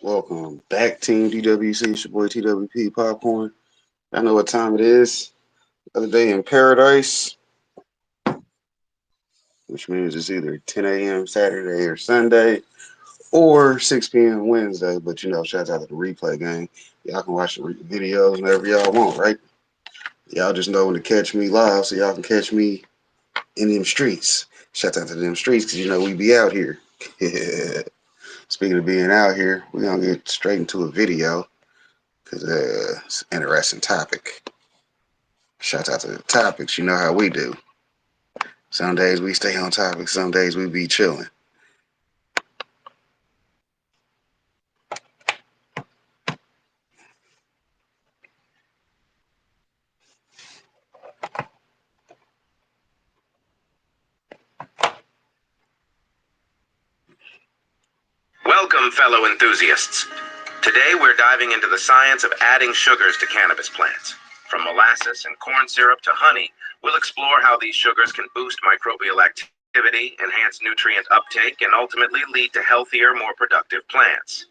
Welcome back, Team DWC. It's your boy TWP Popcorn. I know what time it is. Other day in paradise, which means it's either 10 a.m. Saturday or Sunday or 6 p.m. Wednesday. But shout out to the replay game. Y'all can watch the videos whenever y'all want, right? Y'all just know when to catch me live so y'all can catch me in them streets. Shout out to them streets because we be out here. Speaking of being out here, we're going to get straight into a video because it's an interesting topic. Shout out to the topics. You know how we do. Some days we stay on topic. Some days we be chilling. Welcome, fellow enthusiasts. Today we're diving into the science of adding sugars to cannabis plants. From molasses and corn syrup to honey, we'll explore how these sugars can boost microbial activity, enhance nutrient uptake, and ultimately lead to healthier, more productive plants.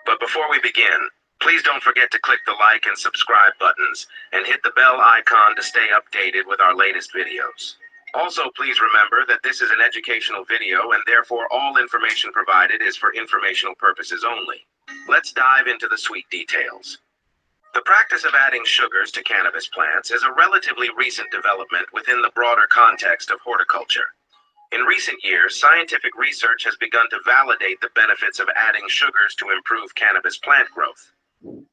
But before we begin, please don't forget to click the like and subscribe buttons and hit the bell icon to stay updated with our latest videos. Also, please remember that this is an educational video and therefore all information provided is for informational purposes only. Let's dive into the sweet details. The practice of adding sugars to cannabis plants is a relatively recent development within the broader context of horticulture. In recent years, scientific research has begun to validate the benefits of adding sugars to improve cannabis plant growth.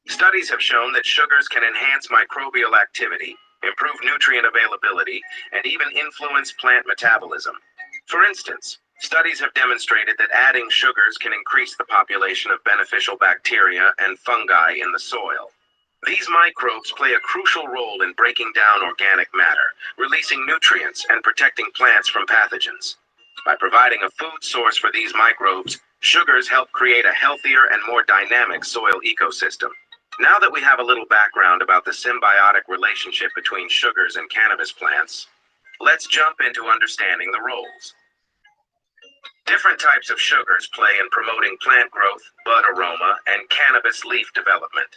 Studies have shown that sugars can enhance microbial activity, improve nutrient availability, and even influence plant metabolism. For instance, studies have demonstrated that adding sugars can increase the population of beneficial bacteria and fungi in the soil. These microbes play a crucial role in breaking down organic matter, releasing nutrients, and protecting plants from pathogens. By providing a food source for these microbes, sugars help create a healthier and more dynamic soil ecosystem. Now that we have a little background about the symbiotic relationship between sugars and cannabis plants, let's jump into understanding the roles. Different types of sugars play in promoting plant growth, bud aroma, and cannabis leaf development.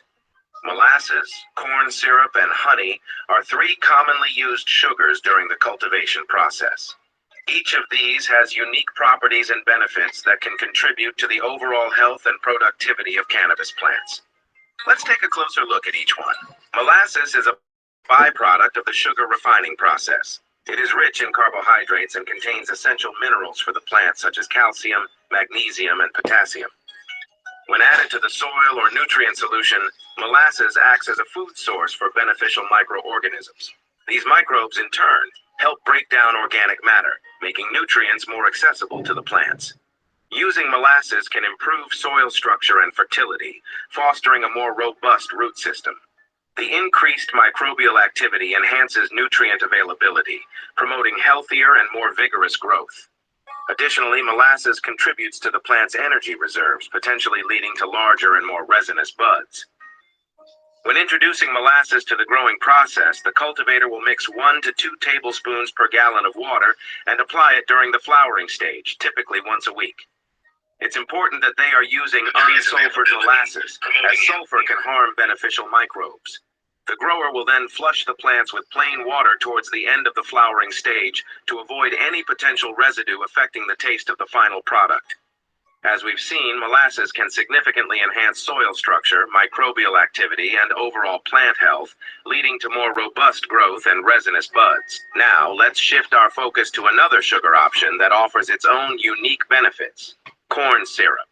Molasses, corn syrup, and honey are three commonly used sugars during the cultivation process. Each of these has unique properties and benefits that can contribute to the overall health and productivity of cannabis plants. Let's take a closer look at each one. Molasses is a byproduct of the sugar refining process. It is rich in carbohydrates and contains essential minerals for the plant such as calcium, magnesium, and potassium. When added to the soil or nutrient solution, molasses acts as a food source for beneficial microorganisms. These microbes, in turn, help break down organic matter, making nutrients more accessible to the plants. Using molasses can improve soil structure and fertility, fostering a more robust root system. The increased microbial activity enhances nutrient availability, promoting healthier and more vigorous growth. Additionally, molasses contributes to the plant's energy reserves, potentially leading to larger and more resinous buds. When introducing molasses to the growing process, the cultivator will mix 1 to 2 tablespoons per gallon of water and apply it during the flowering stage, typically once a week. It's important that they are using unsulfured molasses, as sulfur can harm beneficial microbes. The grower will then flush the plants with plain water towards the end of the flowering stage to avoid any potential residue affecting the taste of the final product. As we've seen, molasses can significantly enhance soil structure, microbial activity, and overall plant health, leading to more robust growth and resinous buds. Now, let's shift our focus to another sugar option that offers its own unique benefits: corn syrup.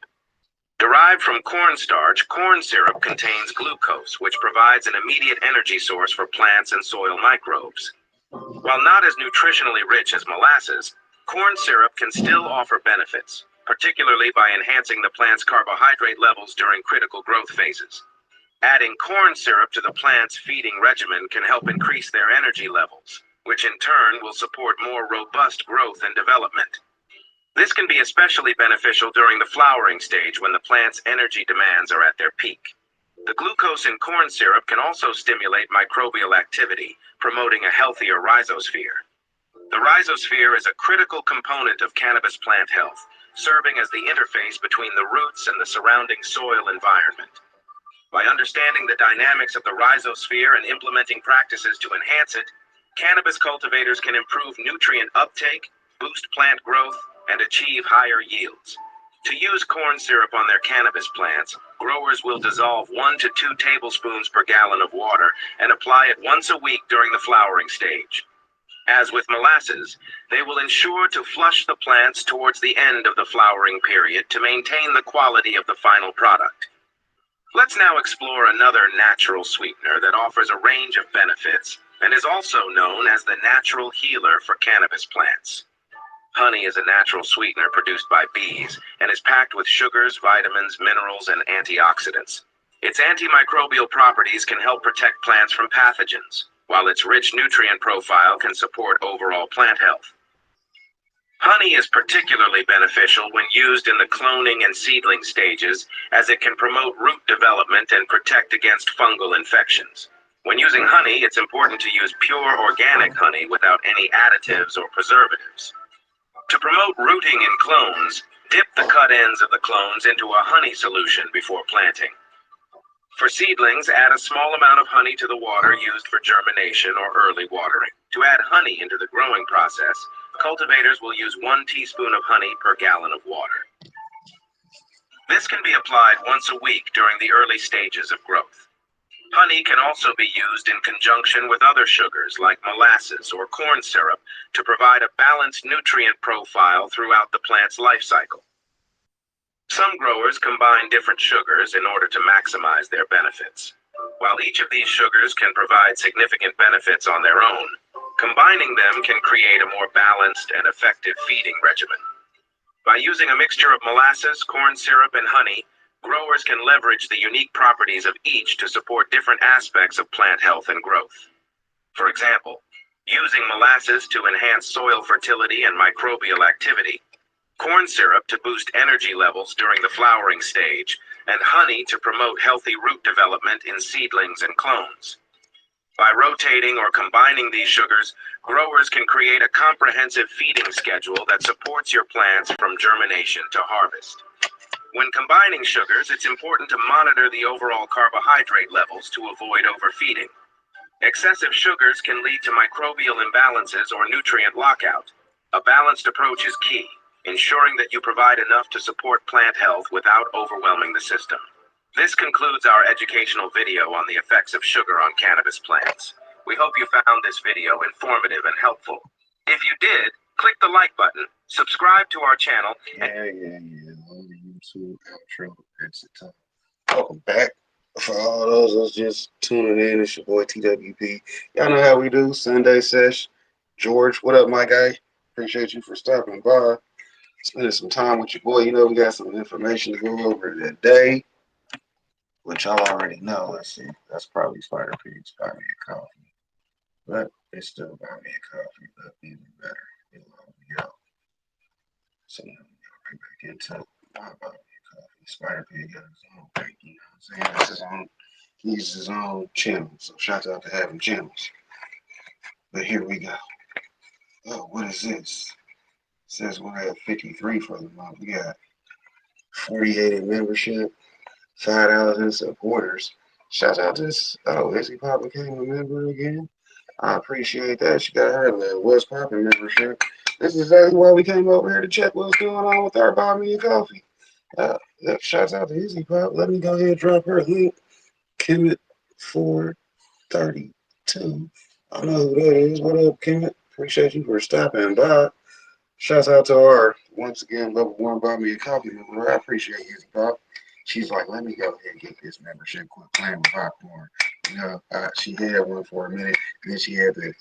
Derived from cornstarch, corn syrup contains glucose, which provides an immediate energy source for plants and soil microbes. While not as nutritionally rich as molasses, corn syrup can still offer benefits, particularly by enhancing the plant's carbohydrate levels during critical growth phases. Adding corn syrup to the plant's feeding regimen can help increase their energy levels, which in turn will support more robust growth and development. This can be especially beneficial during the flowering stage when the plant's energy demands are at their peak. The glucose in corn syrup can also stimulate microbial activity, promoting a healthier rhizosphere. The rhizosphere is a critical component of cannabis plant health, serving as the interface between the roots and the surrounding soil environment. By understanding the dynamics of the rhizosphere and implementing practices to enhance it, cannabis cultivators can improve nutrient uptake, boost plant growth, and achieve higher yields. To use corn syrup on their cannabis plants, growers will dissolve 1 to 2 tablespoons per gallon of water and apply it once a week during the flowering stage. As with molasses, they will ensure to flush the plants towards the end of the flowering period to maintain the quality of the final product. Let's now explore another natural sweetener that offers a range of benefits and is also known as the natural healer for cannabis plants. Honey is a natural sweetener produced by bees and is packed with sugars, vitamins, minerals, and antioxidants. Its antimicrobial properties can help protect plants from pathogens, while its rich nutrient profile can support overall plant health. Honey is particularly beneficial when used in the cloning and seedling stages, as it can promote root development and protect against fungal infections. When using honey, it's important to use pure organic honey without any additives or preservatives. To promote rooting in clones, dip the cut ends of the clones into a honey solution before planting. For seedlings, add a small amount of honey to the water used for germination or early watering. To add honey into the growing process, cultivators will use 1 teaspoon of honey per gallon of water. This can be applied once a week during the early stages of growth. Honey can also be used in conjunction with other sugars like molasses or corn syrup to provide a balanced nutrient profile throughout the plant's life cycle. Some growers combine different sugars in order to maximize their benefits. While each of these sugars can provide significant benefits on their own, combining them can create a more balanced and effective feeding regimen. By using a mixture of molasses, corn syrup, and honey, growers can leverage the unique properties of each to support different aspects of plant health and growth. For example, using molasses to enhance soil fertility and microbial activity, corn syrup to boost energy levels during the flowering stage, and honey to promote healthy root development in seedlings and clones. By rotating or combining these sugars, growers can create a comprehensive feeding schedule that supports your plants from germination to harvest. When combining sugars, it's important to monitor the overall carbohydrate levels to avoid overfeeding. Excessive sugars can lead to microbial imbalances or nutrient lockout. A balanced approach is key, ensuring that you provide enough to support plant health without overwhelming the system. This concludes our educational video on the effects of sugar on cannabis plants. We hope you found this video informative and helpful. If you did, click the like button, subscribe to our channel. Yeah. On the YouTube outro exit time. Welcome back. For all those that's just tuning in, it's your boy TWP. Y'all know how we do. Sunday sesh. George, what up, my guy? Appreciate you for stopping by. Spending some time with your boy. You know we got some information to go over today, which y'all already know. Let's see. That's probably Spider Pig's buy me a coffee. But it's still buy me a coffee, but even better. It'll help me out. So now we go right back into my buy me a coffee. Spider Pig got his own thing, you know what I'm saying? That's his own, he's his own channel. So shout out to having channels. But here we go. Oh, what is this? It says we're at 53 for the month. We got 48 in membership, $5 in supporters. Shout out to this. Oh, Izzy Pop became a member again. I appreciate that. She got her little What's Poppin' membership. This is exactly why we came over here to check what's going on with our Buy Me a Coffee. Shouts out to Izzy Pop. Let me go ahead and drop her link. Kemet 432. I don't know who that is. What up, Kemet? Appreciate you for stopping by. Shouts out to our, once again, level 1 Buy Me a Coffee member. I appreciate Izzy Pop. She's like, let me go ahead and get this membership. Quit playing with popcorn. You know, she had one for a minute, and then she had to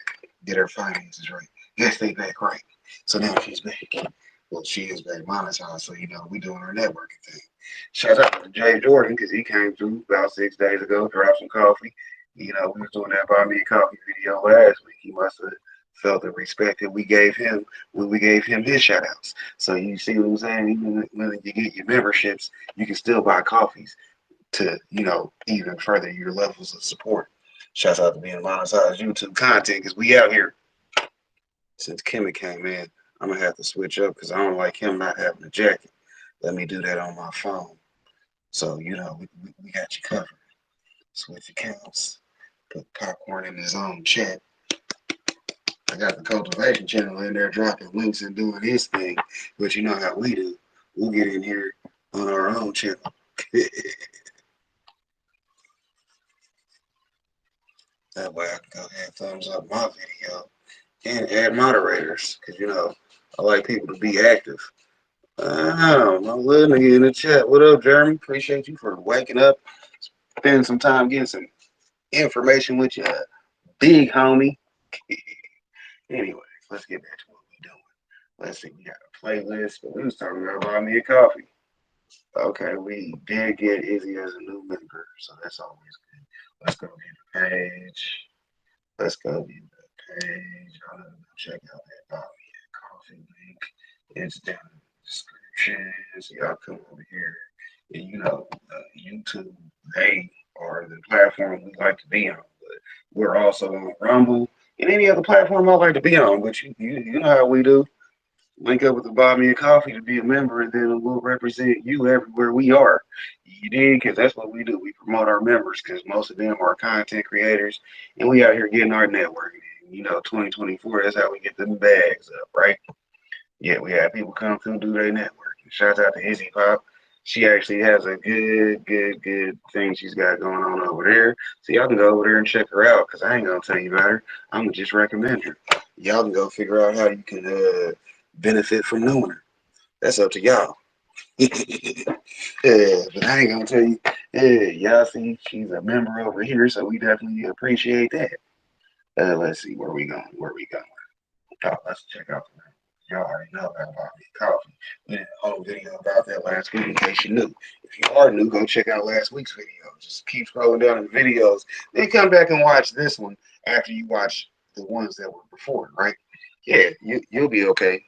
get her finances right. Yes, they back right. So now she's back. Well, she is back monetized, so, you know, we doing our networking thing. Shout out to Jay Jordan, because he came through about 6 days ago, dropped some coffee. You know, we was doing that Buy Me a Coffee video last week. He must have felt the respect that we gave him when we gave him his shout outs. So you see what I'm saying? Even when you get your memberships, you can still buy coffees to, you know, even further your levels of support. Shouts out to being monetized YouTube content, because we out here since Kimmy came in. I'm gonna have to switch up because I don't like him not having a jacket. Let me do that on my phone. So we got you covered. Switch accounts. Put popcorn in his own chat. I got the cultivation channel in there dropping links and doing his thing. But you know how we do. We'll get in here on our own channel. That way I can go ahead and thumbs up my video and add moderators. Because, I like people to be active. My little nigga in the chat. What up, Jeremy? Appreciate you for waking up, spending some time getting some information with your big homie. Anyway, let's get back to what we doing. Let's see, we got a playlist, but we was talking about buy me a coffee. Okay, we did get Izzy as a new member, so that's always good. Let's go get the page. Let's go get the page. I'm gonna check out that buy me a coffee link. It's down in the description. So y'all come over here. And YouTube, they are the platform we like to be on. But we're also on Rumble and any other platform I like to be on. But you know how we do. Link up with the Buy Me a Coffee to be a member, and then we'll represent you everywhere we are. You dig? Because that's what we do. We promote our members because most of them are content creators, and we out here getting our networking. 2024, that's how we get them bags up, right? Yeah, we had people come through do their networking. Shout out to Izzy Pop. She actually has a good thing she's got going on over there. So y'all can go over there and check her out because I ain't gonna tell you about her. I'm gonna just recommend her. Y'all can go figure out how you can benefit from knowing her. That's up to y'all. Yeah, but I ain't gonna tell you. Yeah, y'all see, she's a member over here, so we definitely appreciate that. Let's see where we going. Where we going? Oh, let's check out the. Y'all already know about me coffee. We did a whole video about that last week in case you knew. If you are new, go check out last week's video. Just keep scrolling down the videos. Then come back and watch this one after you watch the ones that were before, right? Yeah, you'll be okay.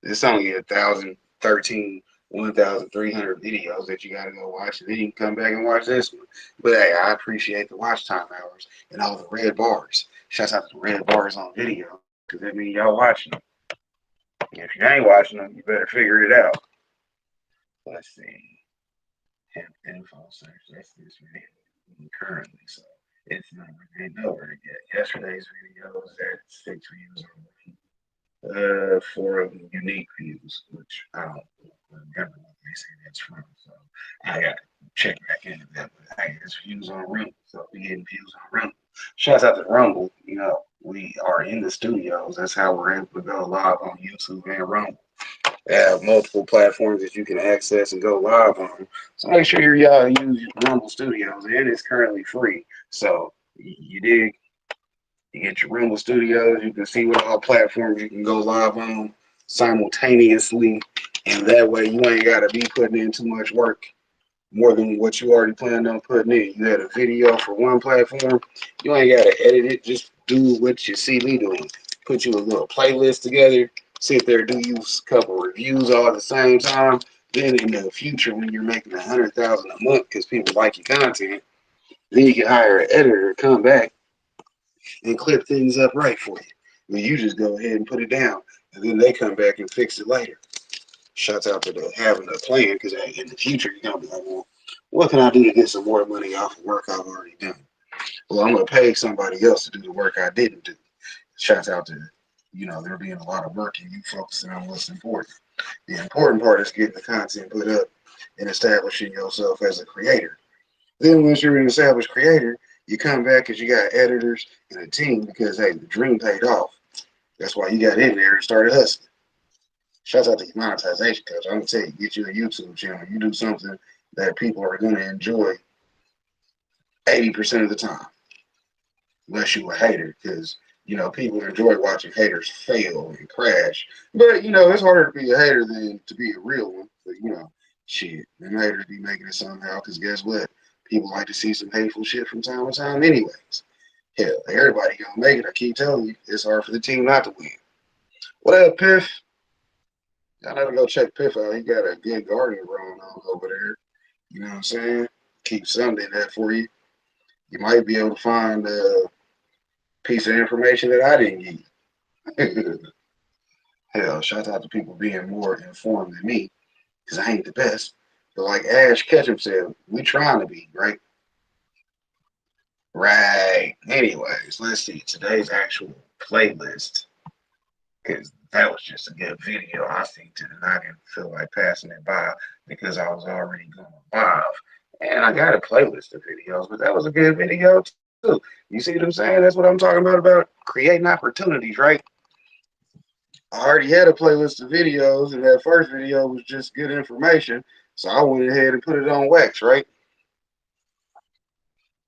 It's only 1,300 videos that you gotta go watch, and then you can come back and watch this one. But hey, I appreciate the watch time hours and all the red bars. Shouts out to the red bars on video, because that means y'all watching them. If you ain't watching them, you better figure it out. Let's see. Hemp info search. That's this video currently, so it's not really nowhere yet. Yesterday's video was at 6 views on 4 of them unique views, which I don't remember what they say that's from. So I got to check back into that. But hey, it's views on Rumble, so we getting views on Rumble. Shouts out to Rumble. We are in the studios. That's how we're able to go live on YouTube and Rumble. They have multiple platforms that you can access and go live on. So make sure y'all use Rumble Studios, and it's currently free. So you dig? You get your Rumble Studios. You can see what all platforms you can go live on simultaneously, and that way you ain't got to be putting in too much work more than what you already planned on putting in. You had a video for one platform, you ain't got to edit it. Just do what you see me doing. Put you a little playlist together. Sit there, do you a couple reviews all at the same time. Then in the future, when you're making 100,000 a month because people like your content, then you can hire an editor to come back and clip things up right for you. Then you just go ahead and put it down, and then they come back and fix it later. Shouts out to the having a plan because in the future you're gonna be like, well, what can I do to get some more money off of work I've already done? Well, I'm gonna pay somebody else to do the work I didn't do. Shouts out to there being a lot of work and you focusing on what's important. The important part is getting the content put up and establishing yourself as a creator. Then once you're an established creator, you come back because you got editors and a team because hey, the dream paid off. That's why you got in there and started hustling. Shouts out to your monetization coach. I'm gonna tell you, get you a YouTube channel. You do something that people are gonna enjoy 80% of the time, unless you a hater, because people enjoy watching haters fail and crash. But it's harder to be a hater than to be a real one. But shit, them haters be making it somehow. Because guess what? People like to see some hateful shit from time to time, anyways. Hell, everybody gonna make it. I keep telling you, it's hard for the team not to win. What up, Piff? Y'all never go check Piff out. He got a good garden growing on over there. You know what I'm saying? Keep something in that for you. You might be able to find a piece of information that I didn't give you. Hell, shout out to people being more informed than me, because I ain't the best. But like Ash Ketchum said, we trying to be, right? Right. Anyways, let's see today's actual playlist, because that was just a good video I seen today, and I didn't feel like passing it by because I was already going live. And I got a playlist of videos, but that was a good video too. You see what I'm saying? That's what I'm talking about creating opportunities, right? I already had a playlist of videos, and that first video was just good information. So I went ahead and put it on Wax, right?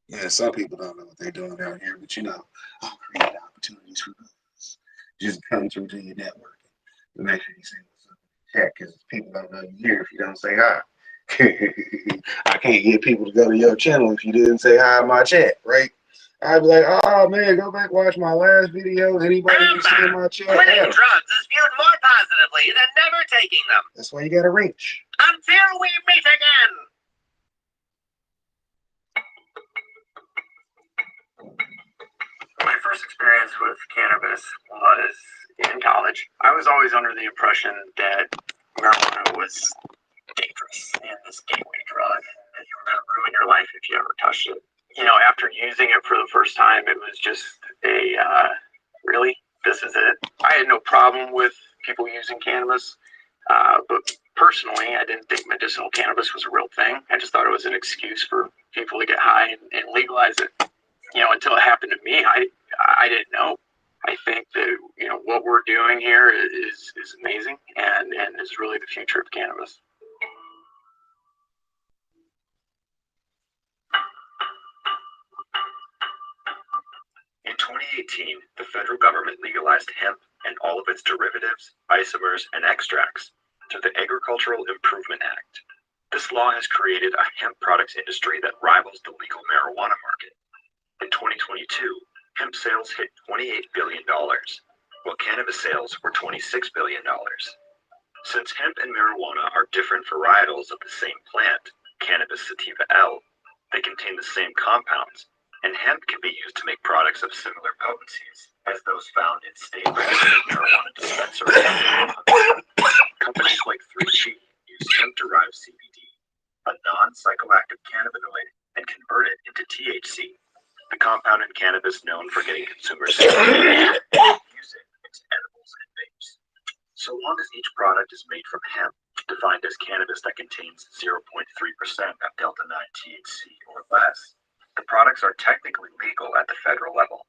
Yeah, some people don't know what they're doing out here, but I'll create opportunities for others. Just come through to your network and make sure you say what's up in the chat, because people don't know you here if you don't say hi. I can't get people to go to your channel if you didn't say hi in my chat, right? I'd be like, oh man, go back watch my last video. Anybody you see in my chat? Quitting drugs is viewed more positively than never taking them. That's why you gotta reach. Until we meet again. My first experience with cannabis was in college. I was always under the impression that marijuana was dangerous and this gateway drug, and you were going to ruin your life if you ever touched it. After using it for the first time, it was just really, this is it. I had no problem with people using cannabis, but personally, I didn't think medicinal cannabis was a real thing. I just thought it was an excuse for people to get high and legalize it. Until it happened to me, I didn't know. I think that what we're doing here is amazing and is really the future of cannabis. In 2018, the federal government legalized hemp and all of its derivatives, isomers, and extracts through the Agricultural Improvement Act. This law has created a hemp products industry that rivals the legal marijuana market. In 2022, hemp sales hit $28 billion, while cannabis sales were $26 billion. Since hemp and marijuana are different varietals of the same plant, Cannabis sativa L, they contain the same compounds, and hemp can be used to make products of similar potencies as those found in state-regulated marijuana dispensaries. Companies like 3G use hemp-derived CBD, a non-psychoactive cannabinoid, and convert it into THC, the compound in cannabis known for getting consumers to use it into edibles and vapes. So long as each product is made from hemp, defined as cannabis that contains 0.3% of delta-9 THC or less, the products are technically legal at the federal level.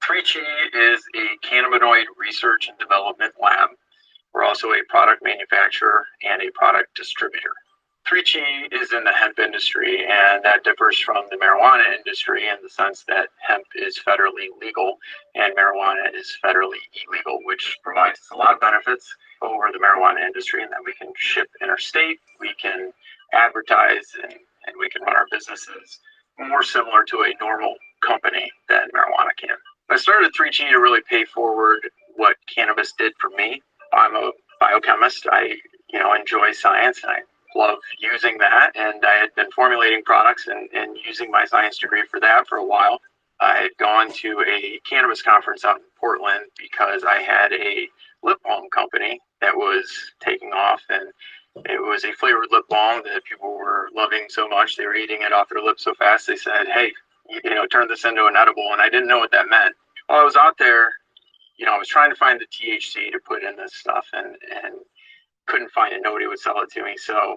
3G is a cannabinoid research and development lab. We're also a product manufacturer and a product distributor. 3G is in the hemp industry, and that differs from the marijuana industry in the sense that hemp is federally legal and marijuana is federally illegal, which provides us a lot of benefits over the marijuana industry in that we can ship interstate, we can advertise, and we can run our businesses more similar to a normal company than marijuana can. I started 3G to really pay forward what cannabis did for me. I'm a biochemist. I enjoy science, and I love using that, and I had been formulating products and using my science degree for that for a while. I had gone to a cannabis conference out in Portland because I had a lip balm company that was taking off, and it was a flavored lip balm that people were loving so much. They were eating it off their lips so fast, they said, hey, turn this into an edible, and I didn't know what that meant. While I was out there, I was trying to find the THC to put in this stuff and couldn't find it. Nobody would sell it to me. So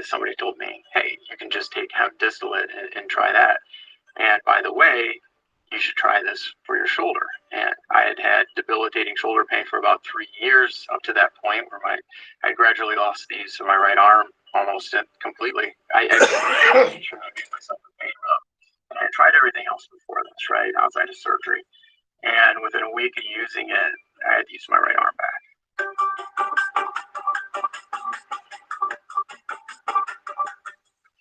somebody told me, hey, you can just take hemp distillate and try that. And by the way, you should try this for your shoulder. And I had had debilitating shoulder pain for about 3 years up to that point where I gradually lost the use of my right arm almost completely. I gave myself a pain rub. And I tried everything else before this, right, outside of surgery. And within a week of using it, I had to use my right arm back.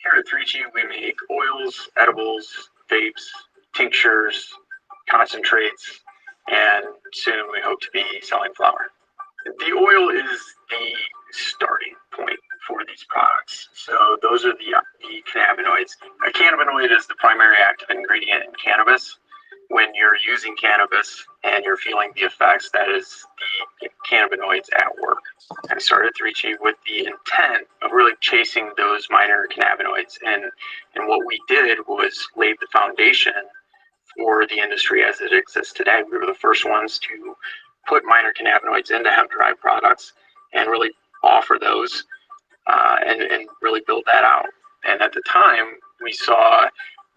Here at 3G, we make oils, edibles, vapes, tinctures, concentrates, and soon we hope to be selling flour. The oil is the starting point for these products. So those are the cannabinoids. A cannabinoid is the primary active ingredient in cannabis. when you're using cannabis and you're feeling the effects, that is the cannabinoids at work. I started 3G with the intent of really chasing those minor cannabinoids. And what we did was laid the foundation for the industry as it exists today. We were the first ones to put minor cannabinoids into hemp-derived products and really offer those and really build that out. And at the time, we saw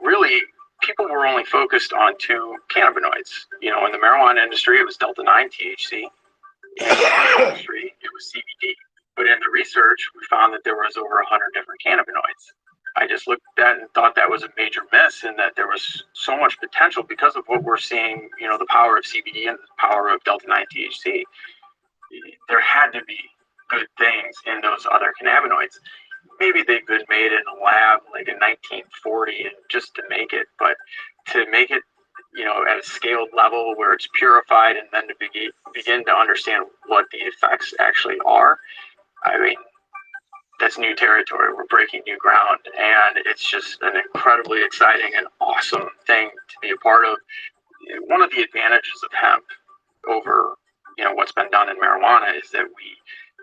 really people were only focused on two cannabinoids. You know, in the marijuana industry, it was Delta-9 THC. In the industry, it was CBD. But in the research, we found that there was over 100 different cannabinoids. I just looked at that and thought that was a major miss, and that there was so much potential because of what we're seeing, you know, the power of CBD and the power of Delta-9 THC. There had to be good things in those other cannabinoids. Maybe they've been made in a lab like in 1940 and just to make it, but to make it, you know, at a scaled level where it's purified and then to begin to understand what the effects actually are, I mean, that's new territory. We're breaking new ground, and it's just an incredibly exciting and awesome thing to be a part of. One of the advantages of hemp over, you know, what's been done in marijuana is that we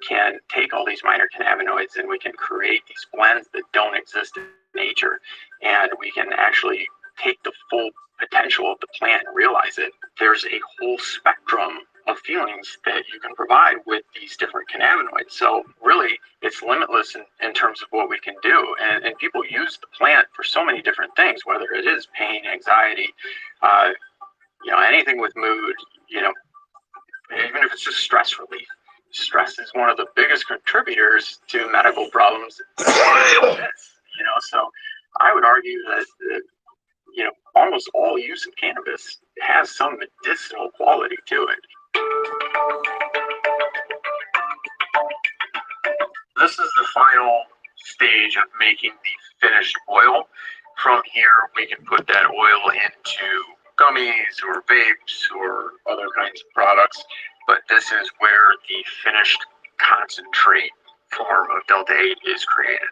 can take all these minor cannabinoids and we can create these blends that don't exist in nature, and we can actually take the full potential of the plant and realize it. There's a whole spectrum of feelings that you can provide with these different cannabinoids. So really, it's limitless in terms of what we can do. And people use the plant for so many different things, whether it is pain, anxiety, you know, anything with mood, you know, even if it's just stress relief. Stress is one of the biggest contributors to medical problems. You know, so I would argue that you know, almost all use of cannabis has some medicinal quality to it. This is the final stage of making the finished oil. From here, we can put that oil into gummies or vapes or other kinds of products, but this is where the finished concentrate form of Delta-8 is created.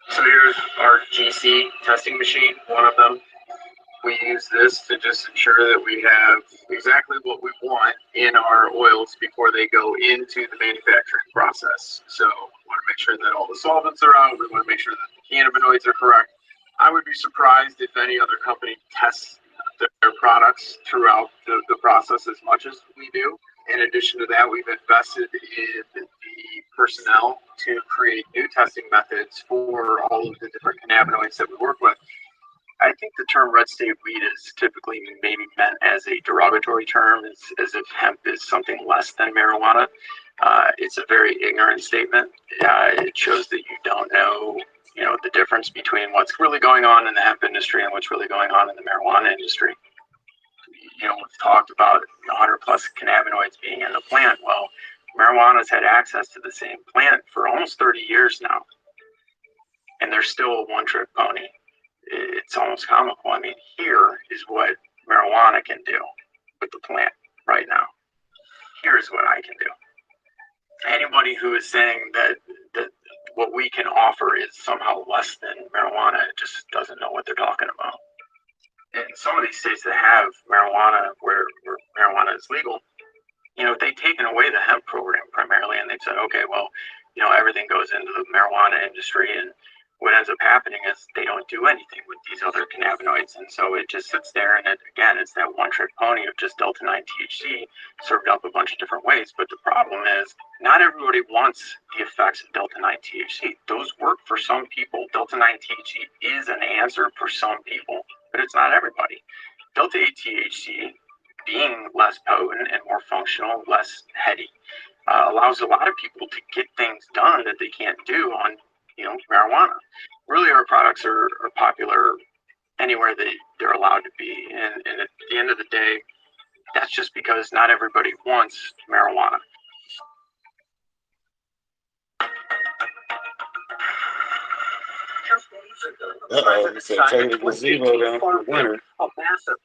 So here's our GC testing machine, one of them. We use this to just ensure that we have exactly what we want in our oils before they go into the manufacturing process. So we want to make sure that all the solvents are out. We want to make sure that the cannabinoids are correct. I would be surprised if any other company tests their products throughout the process as much as we do. In addition to that, we've invested in the personnel to create new testing methods for all of the different cannabinoids that we work with. I think the term red state weed is typically maybe meant as a derogatory term, as if hemp is something less than marijuana. It's a very ignorant statement. It shows that you don't know, you know, the difference between what's really going on in the hemp industry and what's really going on in the marijuana industry. You know, we've talked about 100 plus cannabinoids being in the plant. Well, marijuana's had access to the same plant for almost 30 years now, and they're still a one-trick pony. It's almost comical. I mean, here is what marijuana can do with the plant right now. Here's what I can do. Anybody who is saying that what we can offer is somehow less than marijuana just doesn't know what they're talking about. In some of these states that have marijuana, where marijuana is legal, you know, they've taken away the hemp program primarily, and they've said, okay, well, you know, everything goes into the marijuana industry, and what ends up happening is they don't do anything with these other cannabinoids, and so it just sits there, and it's that one-trick pony of just Delta-9 THC served up a bunch of different ways. But the problem is, not everybody wants the effects of Delta-9 THC. Those work for some people. Delta-9 THC is an answer for some people, but it's not everybody. Delta-8 THC, being less potent and more functional, less heady, allows a lot of people to get things done that they can't do on, you know, marijuana. Really, our products are popular anywhere they're allowed to be. And at the end of the day, that's just because not everybody wants marijuana. Uh-oh, he said take the gazebo down for the winter.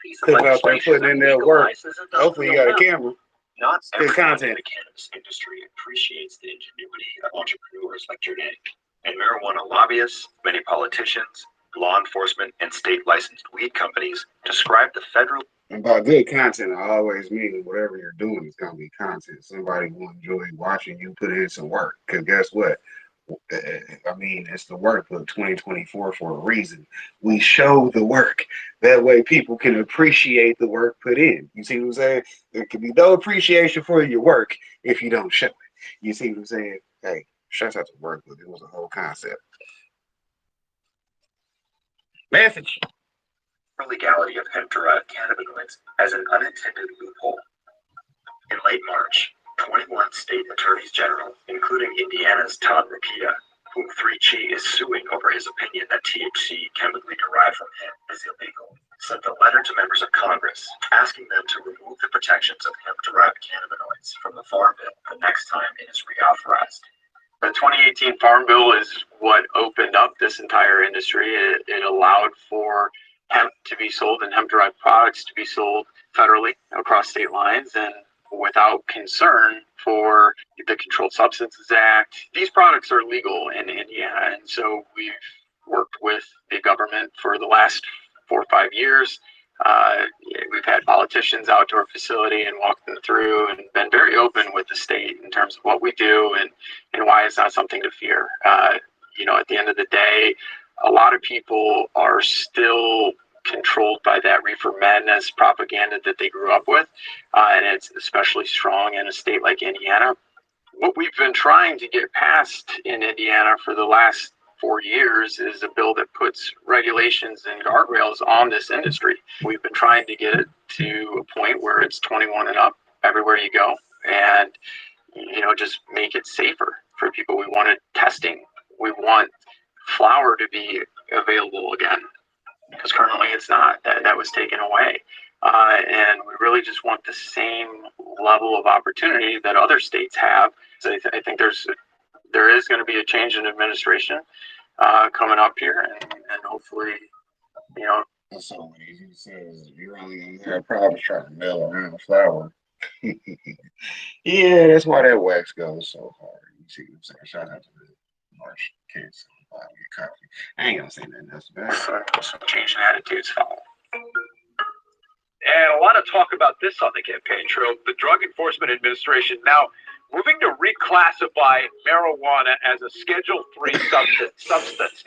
People out there putting in their work. Hopefully you got a camera. Not good content. In the cannabis industry appreciates the ingenuity of entrepreneurs like your Nick. And marijuana lobbyists, many politicians, Law enforcement and state licensed weed companies describe the federal. And by good content, I always mean whatever you're doing is going to be content. Somebody will enjoy watching you put in some work. Because guess what? I mean, it's the workbook 2024 for a reason. We show the work. That way people can appreciate the work put in. You see what I'm saying? There can be no appreciation for your work if you don't show it. You see what I'm saying? Hey, shout out to workbook. It was a whole concept. Message. Legality of hemp-derived cannabinoids as an unintended loophole. In late March, 21 state attorneys general, including Indiana's Todd Rokita, whom 3G is suing over his opinion that THC chemically derived from hemp is illegal, sent a letter to members of Congress asking them to remove the protections of hemp-derived cannabinoids from the Farm Bill the next time it is reauthorized. The 2018 Farm Bill is what opened up this entire industry. It allowed for hemp to be sold and hemp-derived products to be sold federally across state lines and without concern for the Controlled Substances Act. These products are legal in Indiana, and so we've worked with the government for the last 4 or 5 years. We've had politicians out to our facility and walked them through and been very open with the state in terms of what we do and why it's not something to fear. At the end of the day, a lot of people are still controlled by that reefer madness propaganda that they grew up with, and it's especially strong in a state like Indiana. What we've been trying to get passed in Indiana for the last 4 years is a bill that puts regulations and guardrails on this industry. We've been trying to get it to a point where it's 21 and up everywhere you go, and just make it safer for people. We wanted testing. We want flour to be available again, because currently it's not. That was taken away. And we really just want the same level of opportunity that other states have. So I think there is going to be a change in administration coming up here, and hopefully, That's so easy. It says you're only going to have problems trying to mail around the flour. Yeah, that's why that wax goes so hard. You see what I'm saying? Shout out to the March kids. Get coffee. I ain't gonna say nothing else about it. some change in attitudes follow. And a lot of talk about this on the campaign trail. The Drug Enforcement Administration now moving to reclassify marijuana as a Schedule III substance.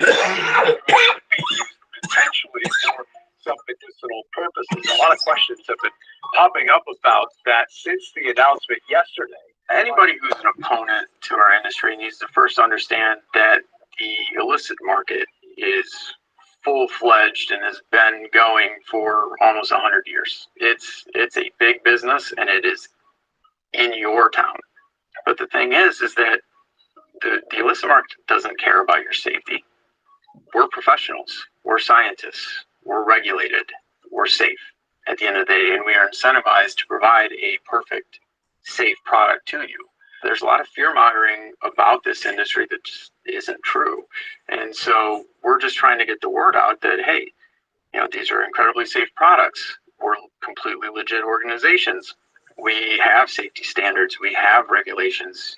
Potentially for some medicinal purposes. A lot of questions have been popping up about that since the announcement yesterday. Anybody who's an opponent to our industry needs to first understand that the illicit market is full-fledged and has been going for almost 100 years. It's a big business, and it is in your town. But the thing is that the illicit market doesn't care about your safety. We're professionals. We're scientists. We're regulated. We're safe at the end of the day, and we are incentivized to provide a perfect, safe product to you. There's a lot of fear-mongering about this industry that just isn't true. And so we're just trying to get the word out that, hey, these are incredibly safe products. We're completely legit organizations. We have safety standards. We have regulations.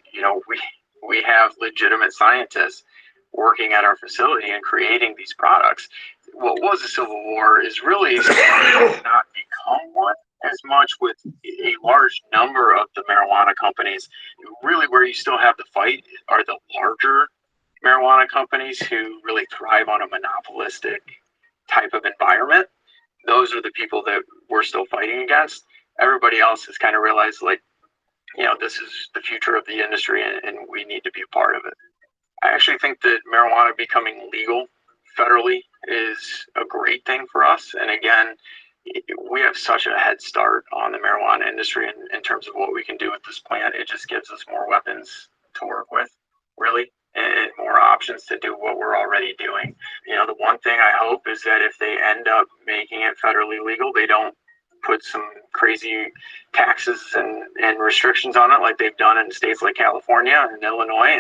We have legitimate scientists working at our facility and creating these products. What was a civil war is really not become one as much with a large number of the marijuana companies. Really where you still have the fight are the larger marijuana companies who really thrive on a monopolistic type of environment. Those are the people that we're still fighting against. Everybody else has kind of realized, this is the future of the industry and we need to be a part of it. I actually think that marijuana becoming legal federally is a great thing for us. And again, we have such a head start on the marijuana industry in terms of what we can do with this plant. It just gives us more weapons to work with, really, and more options to do what we're already doing. The one thing I hope is that if they end up making it federally legal, they don't put some crazy taxes and restrictions on it like they've done in states like California and Illinois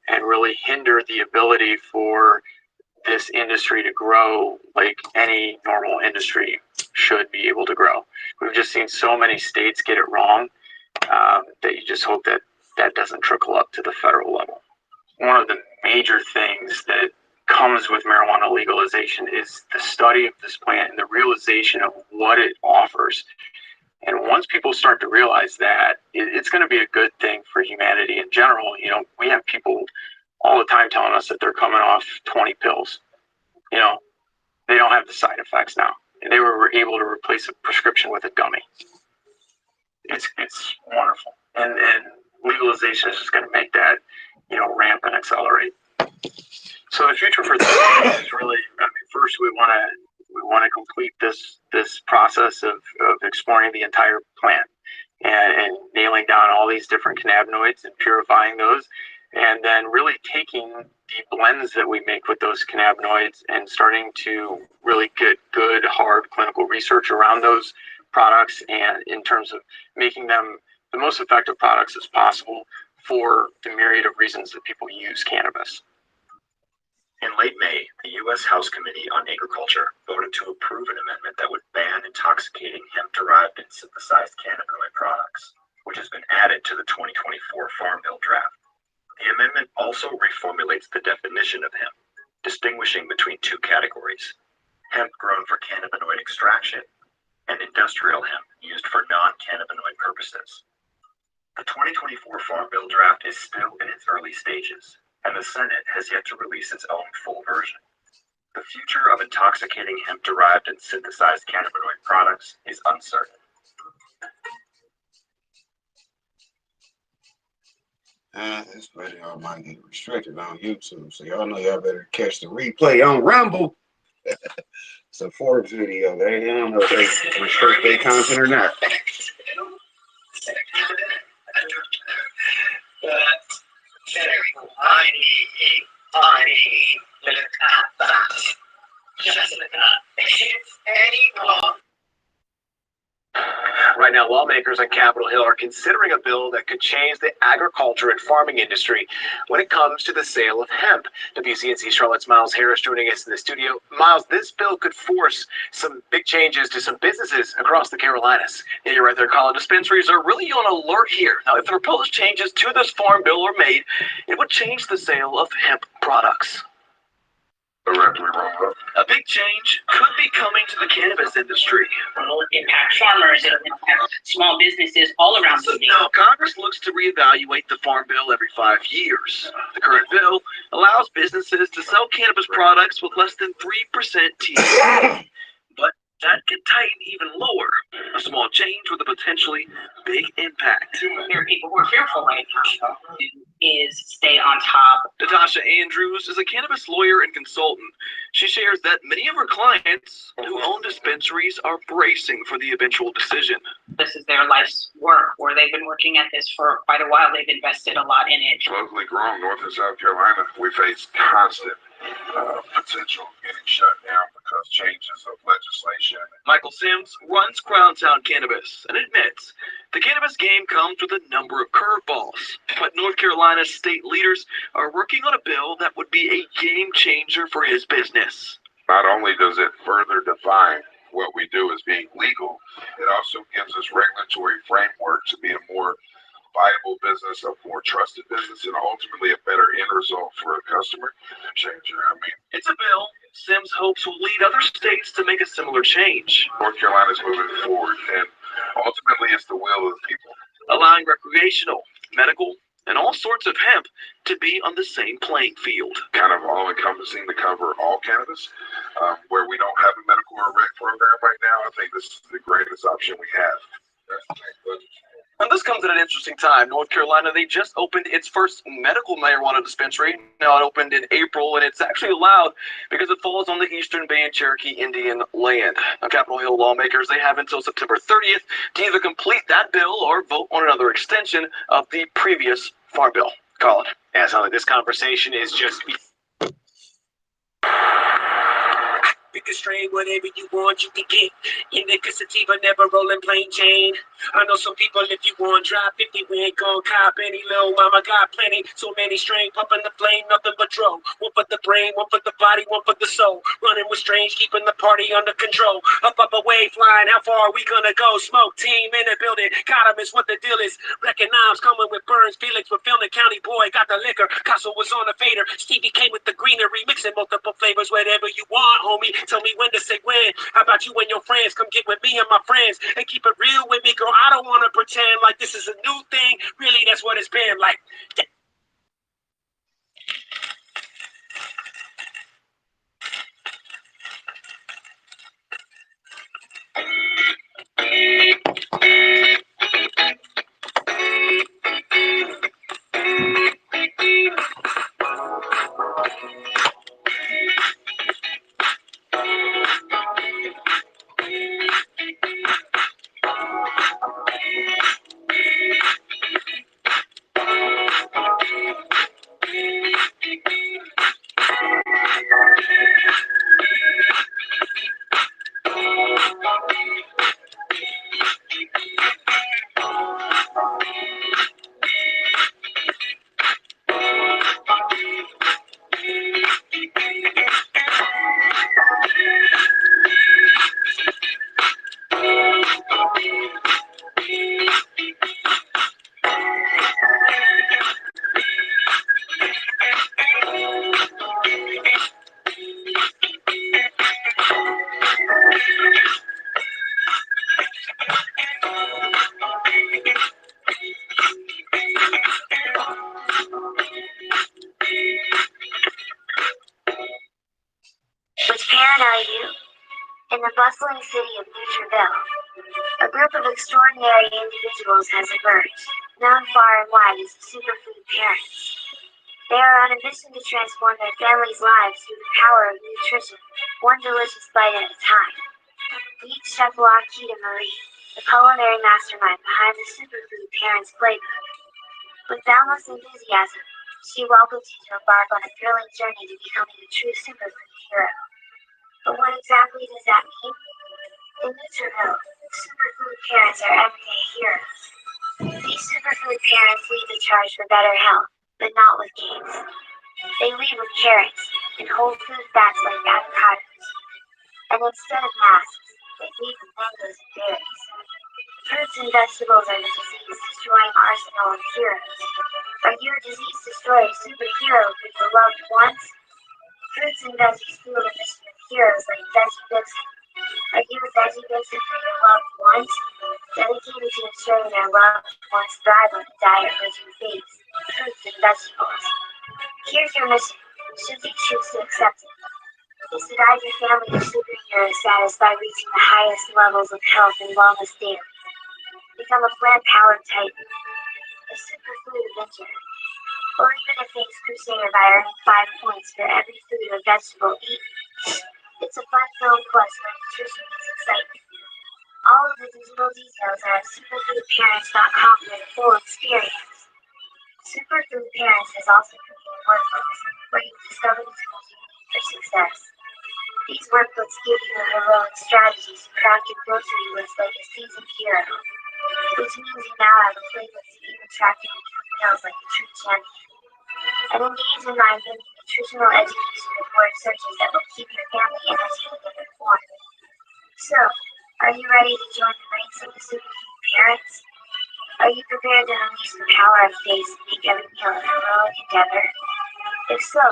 and really hinder the ability for this industry to grow like any normal industry should be able to grow. We've just seen so many states get it wrong that you just hope that doesn't trickle up to the federal level. One of the major things that comes with marijuana legalization is the study of this plant and the realization of what it offers. And once people start to realize that, it's going to be a good thing for humanity in general. You know, we have people all the time telling us that they're coming off 20 pills. You know, they don't have the side effects now. They were able to replace a prescription with a gummy. It's wonderful. And legalization is just going to make that, you know, ramp and accelerate. So the future for this is really, I mean, first we want to complete this process of exploring the entire plant and nailing down all these different cannabinoids and purifying those, and then really taking the blends that we make with those cannabinoids and starting to really get good, hard clinical research around those products, and in terms of making them the most effective products as possible for the myriad of reasons that people use cannabis. In late May, the U.S. House Committee on Agriculture voted to approve an amendment that would ban intoxicating hemp-derived and synthesized cannabinoid products, which has been added to the 2024 Farm Bill draft. The amendment also reformulates the definition of hemp, distinguishing between two categories: hemp grown for cannabinoid extraction and industrial hemp used for non-cannabinoid purposes. The 2024 Farm Bill draft is still in its early stages, and the Senate has yet to release its own full version. The future of intoxicating hemp-derived and synthesized cannabinoid products is uncertain. This video might get restricted on YouTube, so y'all know y'all better catch the replay on Rumble. It's a Forbes video. I don't know if they restrict their content or not. Right now, lawmakers on Capitol Hill are considering a bill that could change the agriculture and farming industry when it comes to the sale of hemp. WCNC Charlotte's Miles Harris joining us in the studio. Miles, this bill could force some big changes to some businesses across the Carolinas. Yeah, you're right there, Colin. Dispensaries are really on alert here. Now, if the proposed changes to this farm bill are made, it would change the sale of hemp products. A big change could be coming to the cannabis industry. It'll impact farmers, it'll impact small businesses all around the state. Now, Congress looks to reevaluate the Farm Bill every 5 years. The current bill allows businesses to sell cannabis products with less than 3% THC, but that could tighten even lower. A small change with a potentially big impact. There are people who are fearful right now. Is stay on top. Natasha Andrews is a cannabis lawyer and consultant. She shares that many of her clients who own dispensaries are bracing for the eventual decision. This is their life's work, where they've been working at this for quite a while. They've invested a lot in it. Locally grown, North and South Carolina, we face constant potential of getting shut down because changes of legislation. Michael Sims runs Crowntown Cannabis and admits the cannabis game comes with a number of curveballs, but North Carolina's state leaders are working on a bill that would be a game changer for his business. Not only does it further define what we do as being legal, it also gives us regulatory framework to be a more viable business, a more trusted business, and ultimately a better end result for a customer changer. I mean, it's a bill Sims hopes will lead other states to make a similar change. North Carolina's moving forward, and ultimately it's the will of the people. Allowing recreational, medical, and all sorts of hemp to be on the same playing field. Kind of all-encompassing to cover all cannabis. Where we don't have a medical or rec program right now, I think this is the greatest option we have. And this comes at an interesting time. North Carolina, they just opened its first medical marijuana dispensary. Now, it opened in April, and it's actually allowed because it falls on the Eastern Bay and Cherokee Indian land. Now, Capitol Hill lawmakers, they have until September 30th to either complete that bill or vote on another extension of the previous Farm Bill. Colin. Yeah, so this conversation is just... Because liquor strain, whatever you want, you can get. Indica sativa, never rolling plain Jane. I know some people, if you want drop 50, we ain't gon' cop any. Little mama got plenty, so many strain, pumping the flame, nothing but dro. One for the brain, one for the body, one for the soul. Running with strange, keeping the party under control. Up, away, flying, how far are we gonna go? Smoke team in the building, got 'em is what the deal is. Recognize coming with Burns, Felix with Phil, the county boy, got the liquor. Castle was on the fader, Stevie came with the greenery, mixing multiple flavors, whatever you want, homie. Tell me when to say when. How about you and your friends? Come get with me and my friends and keep it real with me, girl. I don't wanna pretend like this is a new thing. Really, that's what it's been like. Which parent are you? In the bustling city of Neutreville, a group of extraordinary individuals has emerged, known far and wide as the superfood parents. They are on a mission to transform their families' lives through the power of nutrition, one delicious bite at a time. Meet Chef Laquita Marie, the culinary mastermind behind the Superfood Parents playbook. With boundless enthusiasm, she welcomes you to embark on a thrilling journey to becoming a true superfood hero. But what exactly does that mean? In Neutreville, superfood parents are everyday heroes. These superfood parents lead the charge for better health, but not with cakes. They lead with carrots and whole food fats like avocados. And instead of masks, they lead with mangoes and berries. Fruits and vegetables are the disease-destroying arsenal of heroes. Are you a disease-destroying superhero for your loved ones? Fruits and veggies fuel the mission of heroes like Veggie Vixen. Are you a Veggie Vixen for your loved ones? Dedicated to ensuring their loved ones thrive on a diet rich in foods, fruits, and vegetables. Here's your mission, should you choose to accept it, is to guide your family to superhero status by reaching the highest levels of health and wellness daily. Become a plant-powered titan, a superfood avenger, or even a thanks crusader by earning 5 points for every food or vegetable eaten. It's a fun-filled quest where nutrition meets excitement. All of the digital details are at superfoodparents.com for the full experience. Superfood Parents has also created workbooks where you discover the tools you need for success. These workbooks give you the heroic strategies to craft your grocery list like a seasoned hero, which means you now have a playbook to even track your meals like a true champion. And engage in mind-bending nutritional education with word searches that will keep your family entertained and informed. So, are you ready to join the ranks of the superfood parents? Are you prepared to unleash the power of taste and make every meal a heroic endeavor? If so,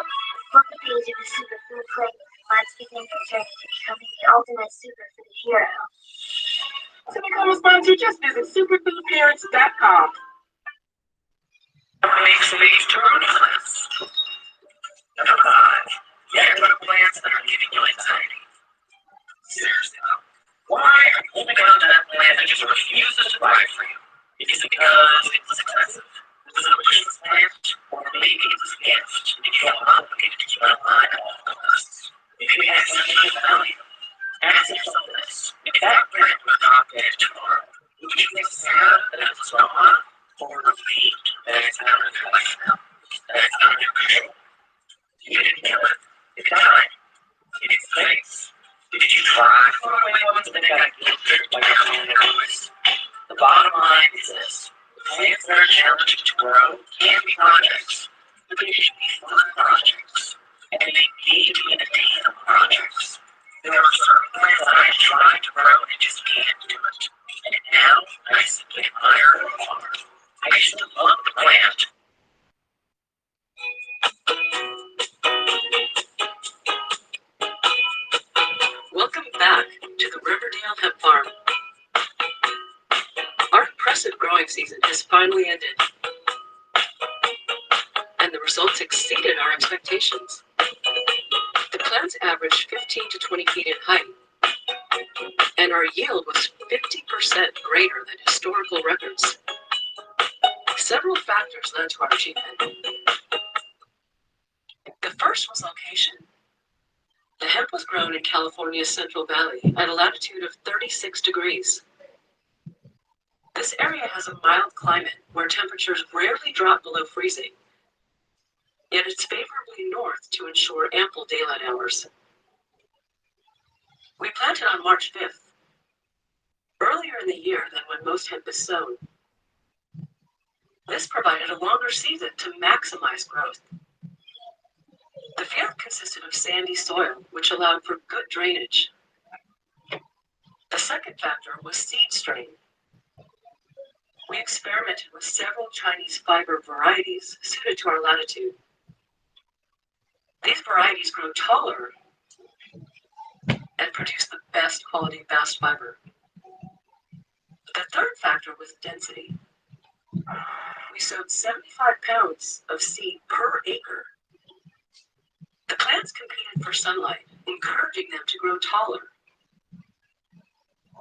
flip the page of the Superfood Playbook and let's begin your journey to becoming the ultimate superfood hero. To become a sponsor, just visit superfoodparents.com. Makes me turn left. Number 5. Yeah, what plants that are giving you anxiety? Seriously though, why are you holding on to that plant that just refuses to thrive for you? Is it because it was expensive? Was it a wishless plant? Or maybe it was a gift and you felt obligated to keep it alive at all costs? Maybe it has such value. Ask yourself this: if that plant were not dead tomorrow, would you be sad that it was gone? Or relieved that it's out of your life now? That it's out of your control? You didn't kill it. It died. In its place, did growing season has finally ended, and the results exceeded our expectations. The plants averaged 15 to 20 feet in height, and our yield was 50% greater than historical records. Several factors led to our achievement. The first was location. The hemp was grown in California's Central Valley at a latitude of 36 degrees. This area has a mild climate where temperatures rarely drop below freezing, yet it's favorably north to ensure ample daylight hours. We planted on March 5th, earlier in the year than when most hemp is sown. This provided a longer season to maximize growth. The field consisted of sandy soil, which allowed for good drainage. The second factor was seed strain. We experimented with several Chinese fiber varieties suited to our latitude. These varieties grow taller and produce the best quality bast fiber. The third factor was density. We sowed 75 pounds of seed per acre. The plants competed for sunlight, encouraging them to grow taller.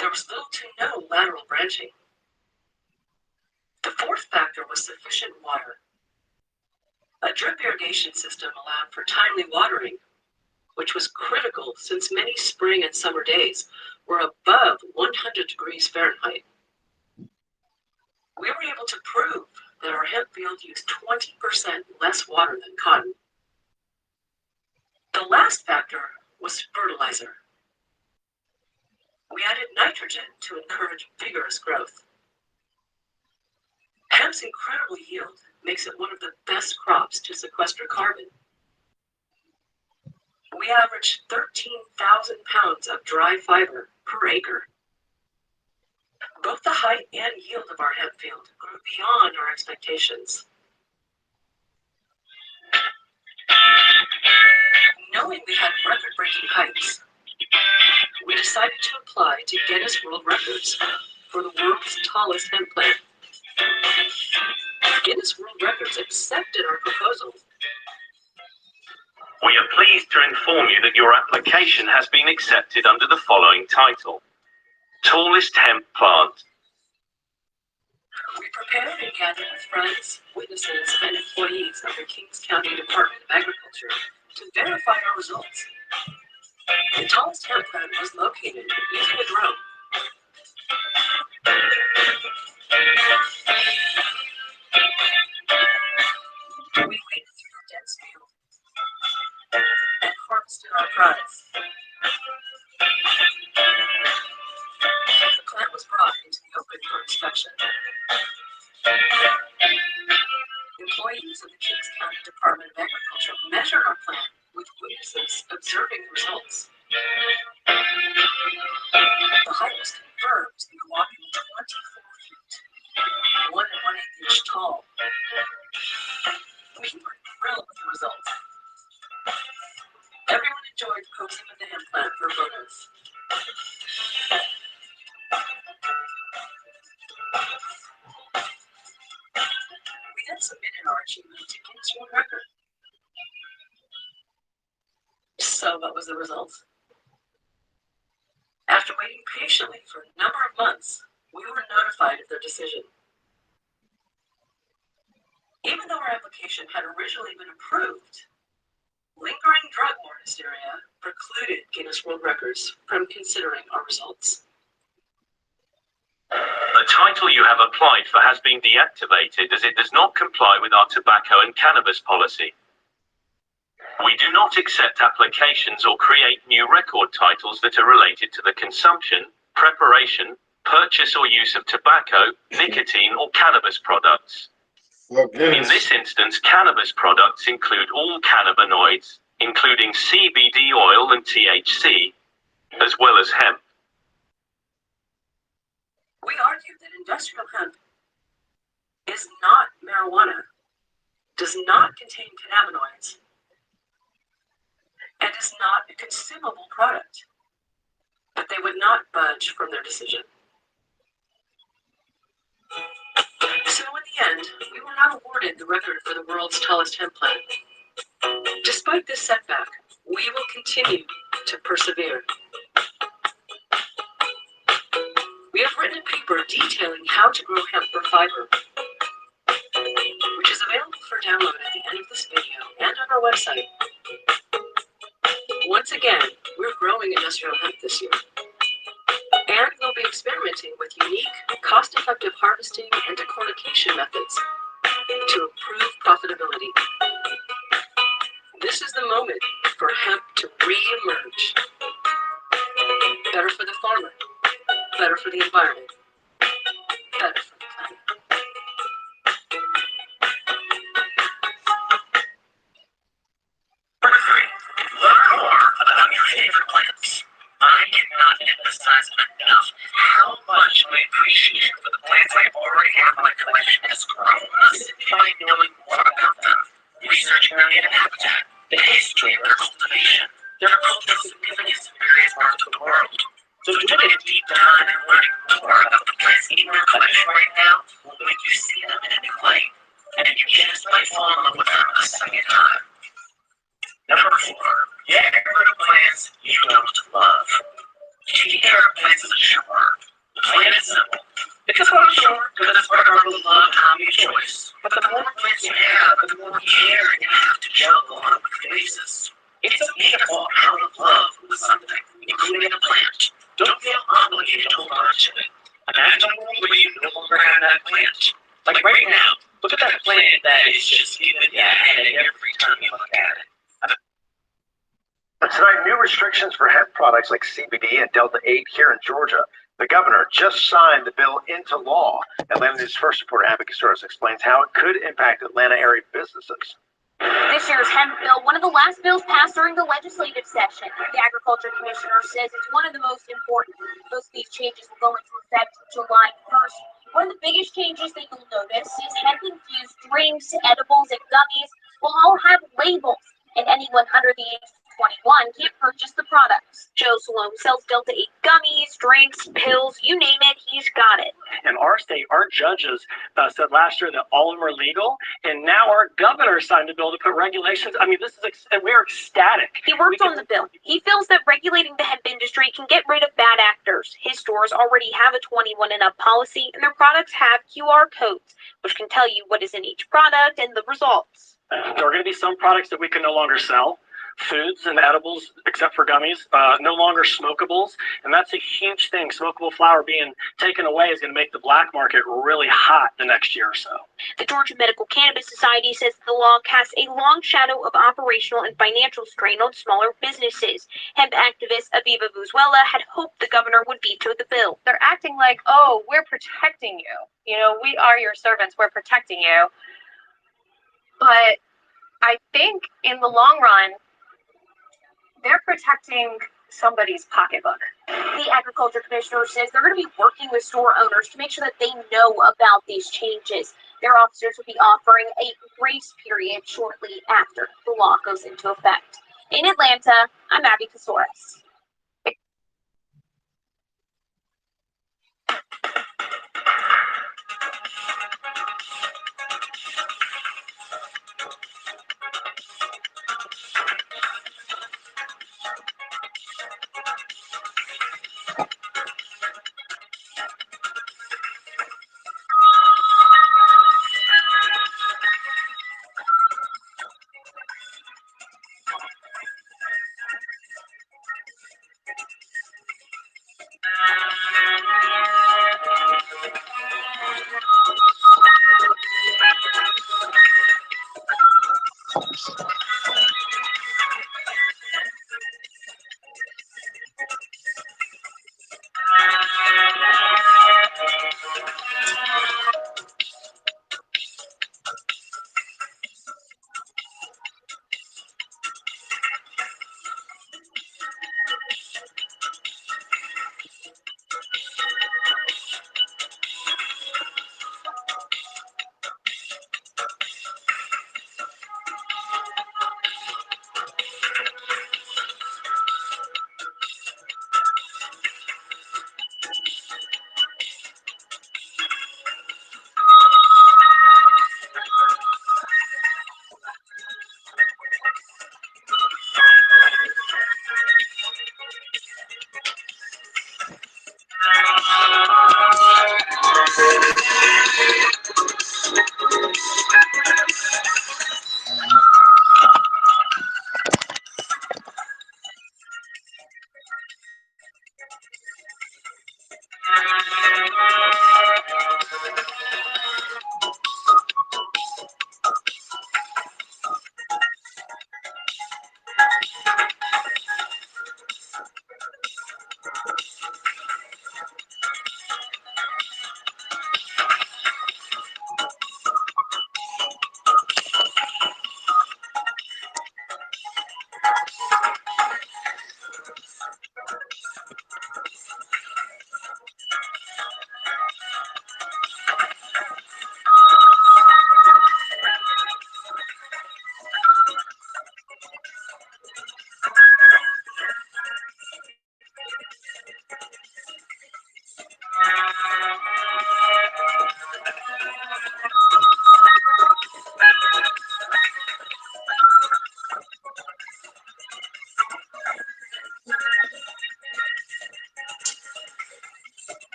There was little to no lateral branching. The fourth factor was sufficient water. A drip irrigation system allowed for timely watering, which was critical since many spring and summer days were above 100 degrees Fahrenheit. We were able to prove that our hemp field used 20% less water than cotton. The last factor was fertilizer. We added nitrogen to encourage vigorous growth. Hemp's incredible yield makes it one of the best crops to sequester carbon. We averaged 13,000 pounds of dry fiber per acre. Both the height and yield of our hemp field grew beyond our expectations. Knowing we had record-breaking heights, we decided to apply to Guinness World Records for the world's tallest hemp plant. Guinness World Records accepted our proposal. We are pleased to inform you that your application has been accepted under the following title: Tallest Hemp Plant. We prepared and gathered with friends, witnesses, and employees of the Kings County Department of Agriculture to verify our results. The tallest hemp plant was located using a drone. We waded through the dense field and harvested our prize. The plant was brought into the open for inspection. Employees of the Kings County Department of Agriculture measured our plant with witnesses observing the results. The height was confirmed to be a whopping 24 feet, 1 1/8 inch tall. We were thrilled with the results. Everyone enjoyed posing with the hemp plant for photos. We then submitted our achievement to Guinness World Record. So what was the result? After waiting patiently for a number of months, we were notified of their decision. Even though our application had originally been approved, lingering drug war hysteria precluded Guinness World Records from considering our results. The title you have applied for has been deactivated as it does not comply with our tobacco and cannabis policy. We do not accept applications or create new record titles that are related to the consumption, preparation, purchase or use of tobacco, nicotine or cannabis products. In this instance, cannabis products include all cannabinoids, including CBD oil and THC, as well as hemp. We argue that industrial hemp is not marijuana, does not contain cannabinoids, and is not a consumable product, but they would not budge from their decision. And we were not awarded the record for the world's tallest hemp plant. Despite this setback, we will continue to persevere. We have written a paper detailing how to grow hemp for fiber, which is available for download at the end of this video and on our website. Once again, we're growing industrial hemp this year, and we'll be experimenting with unique, cost-effective harvesting and decortication methods to improve profitability. This is the moment for hemp to re-emerge. Better for the farmer, better for the environment, better for the planet. Number 3, learn more about your favorite plants. I cannot emphasize enough how much my appreciation for the plants I already have in my collection has grown simply by knowing more about them, researching their native habitat, the history of their cultivation, their cultural significance in various parts of the world. So doing a deep dive and learning more about the plants in your collection right now will make you see them in a new light, and you just might fall in love with them a second time. Number 4, get rid of plants you don't love. Taking care of plants is a chore. Plain and simple. It's not a chore because it's part of our beloved hobby of choice. But the more plants you have, the more care you have to juggle on a weekly basis. It's okay to fall out of love with something, including a plant. Don't feel obligated to hold on to it. Imagine a world where you no longer have that plant. Like right now, look at that plant that is just giving you a headache every time you look at it. Tonight, new restrictions for hemp products like CBD and Delta-8 here in Georgia. The governor just signed the bill into law. Atlanta News First reporter Abby Casoras explains how it could impact Atlanta area businesses. This year's hemp bill, one of the last bills passed during the legislative session. The Agriculture Commissioner says it's one of the most important. Most of these changes will go into effect July 1st. One of the biggest changes that you'll notice is hemp-infused drinks, edibles, and gummies will all have labels, and anyone under the age of 21 can't purchase the products. Joe Salome sells Delta-8 gummies, drinks, pills, you name it, he's got it. In our state, our judges said last year that all of them are legal, and now our governor signed a bill to put regulations. I mean, we're ecstatic. He worked on the bill. He feels that regulating the hemp industry can get rid of bad actors. His stores already have a 21 and up policy, and their products have QR codes, which can tell you what is in each product and the results. There are going to be some products that we can no longer sell. Foods and edibles, except for gummies, no longer smokables, and that's a huge thing. Smokable flower being taken away is going to make the black market really hot the next year or so. The Georgia Medical Cannabis Society says the law casts a long shadow of operational and financial strain on smaller businesses. Hemp activist Aviva Vuzuela had hoped the governor would veto the bill. They're acting like, oh, we're protecting you. You know, we are your servants. We're protecting you. But I think in the long run, they're protecting somebody's pocketbook. The Agriculture Commissioner says they're going to be working with store owners to make sure that they know about these changes. Their officers will be offering a grace period shortly after the law goes into effect. In Atlanta, I'm Abby Casoras.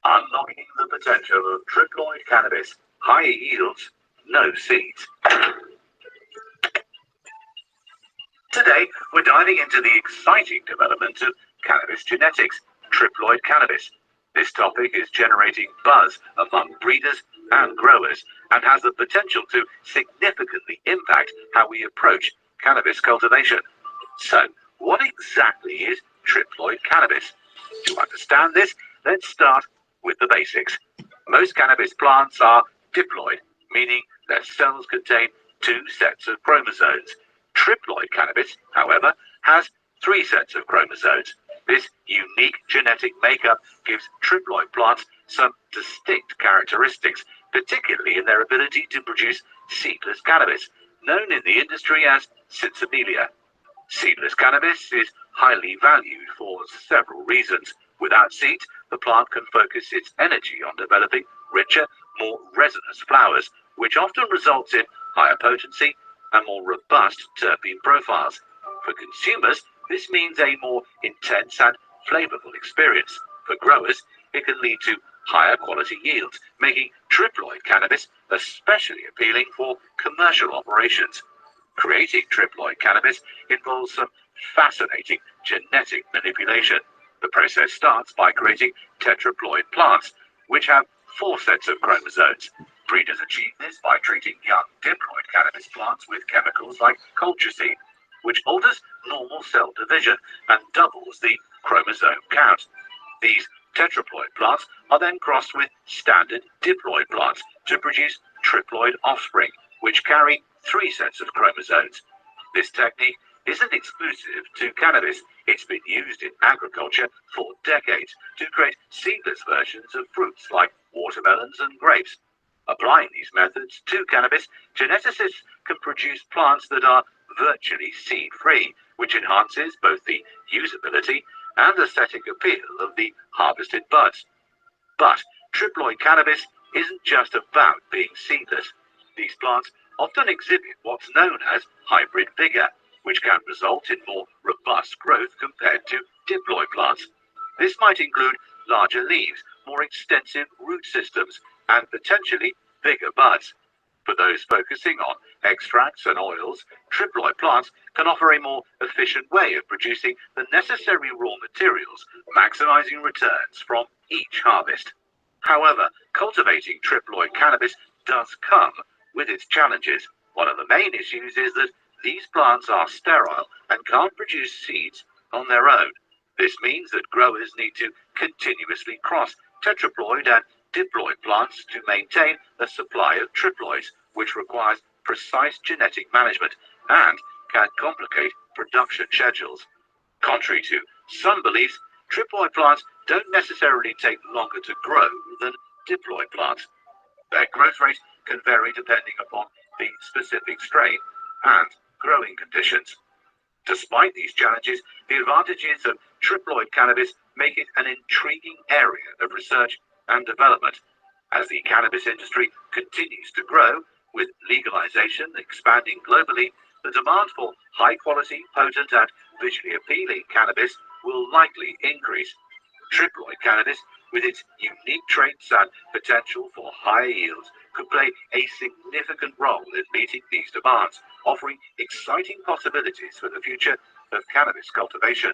Unlocking the potential of triploid cannabis. High yields, no seeds. Today, we're diving into the exciting development of cannabis genetics, triploid cannabis. This topic is generating buzz among breeders and growers and has the potential to significantly impact how we approach cannabis cultivation. So, what exactly is triploid cannabis? To understand this, let's start with the basics. Most cannabis plants are diploid, meaning their cells contain two sets of chromosomes. Triploid cannabis, however, has three sets of chromosomes. This unique genetic makeup gives triploid plants some distinct characteristics, particularly in their ability to produce seedless cannabis, known in the industry as sinsemilla. Seedless cannabis is highly valued for several reasons. Without seeds, the plant can focus its energy on developing richer, more resinous flowers, which often results in higher potency and more robust terpene profiles. For consumers, this means a more intense and flavorful experience. For growers, it can lead to higher quality yields, making triploid cannabis especially appealing for commercial operations. Creating triploid cannabis involves some fascinating genetic manipulation. The process starts by creating tetraploid plants, which have four sets of chromosomes. Breeders achieve this by treating young diploid cannabis plants with chemicals like colchicine, which alters normal cell division and doubles the chromosome count. These tetraploid plants are then crossed with standard diploid plants to produce triploid offspring, which carry three sets of chromosomes. This technique isn't exclusive to cannabis. It's been used in agriculture for decades to create seedless versions of fruits like watermelons and grapes. Applying these methods to cannabis, geneticists can produce plants that are virtually seed-free, which enhances both the usability and aesthetic appeal of the harvested buds. But triploid cannabis isn't just about being seedless. These plants often exhibit what's known as hybrid vigor, which can result in more robust growth compared to diploid plants. This might include larger leaves, more extensive root systems, and potentially bigger buds. For those focusing on extracts and oils, triploid plants can offer a more efficient way of producing the necessary raw materials, maximizing returns from each harvest. However, cultivating triploid cannabis does come with its challenges. One of the main issues is that these plants are sterile and can't produce seeds on their own. This means that growers need to continuously cross tetraploid and diploid plants to maintain a supply of triploids, which requires precise genetic management and can complicate production schedules. Contrary to some beliefs, triploid plants don't necessarily take longer to grow than diploid plants. Their growth rate can vary depending upon the specific strain and growing conditions. Despite these challenges, the advantages of triploid cannabis make it an intriguing area of research and development. As the cannabis industry continues to grow, with legalization expanding globally, the demand for high-quality, potent, and visually appealing cannabis will likely increase. Triploid cannabis, with its unique traits and potential for higher yields, could play a significant role in meeting these demands, offering exciting possibilities for the future of cannabis cultivation.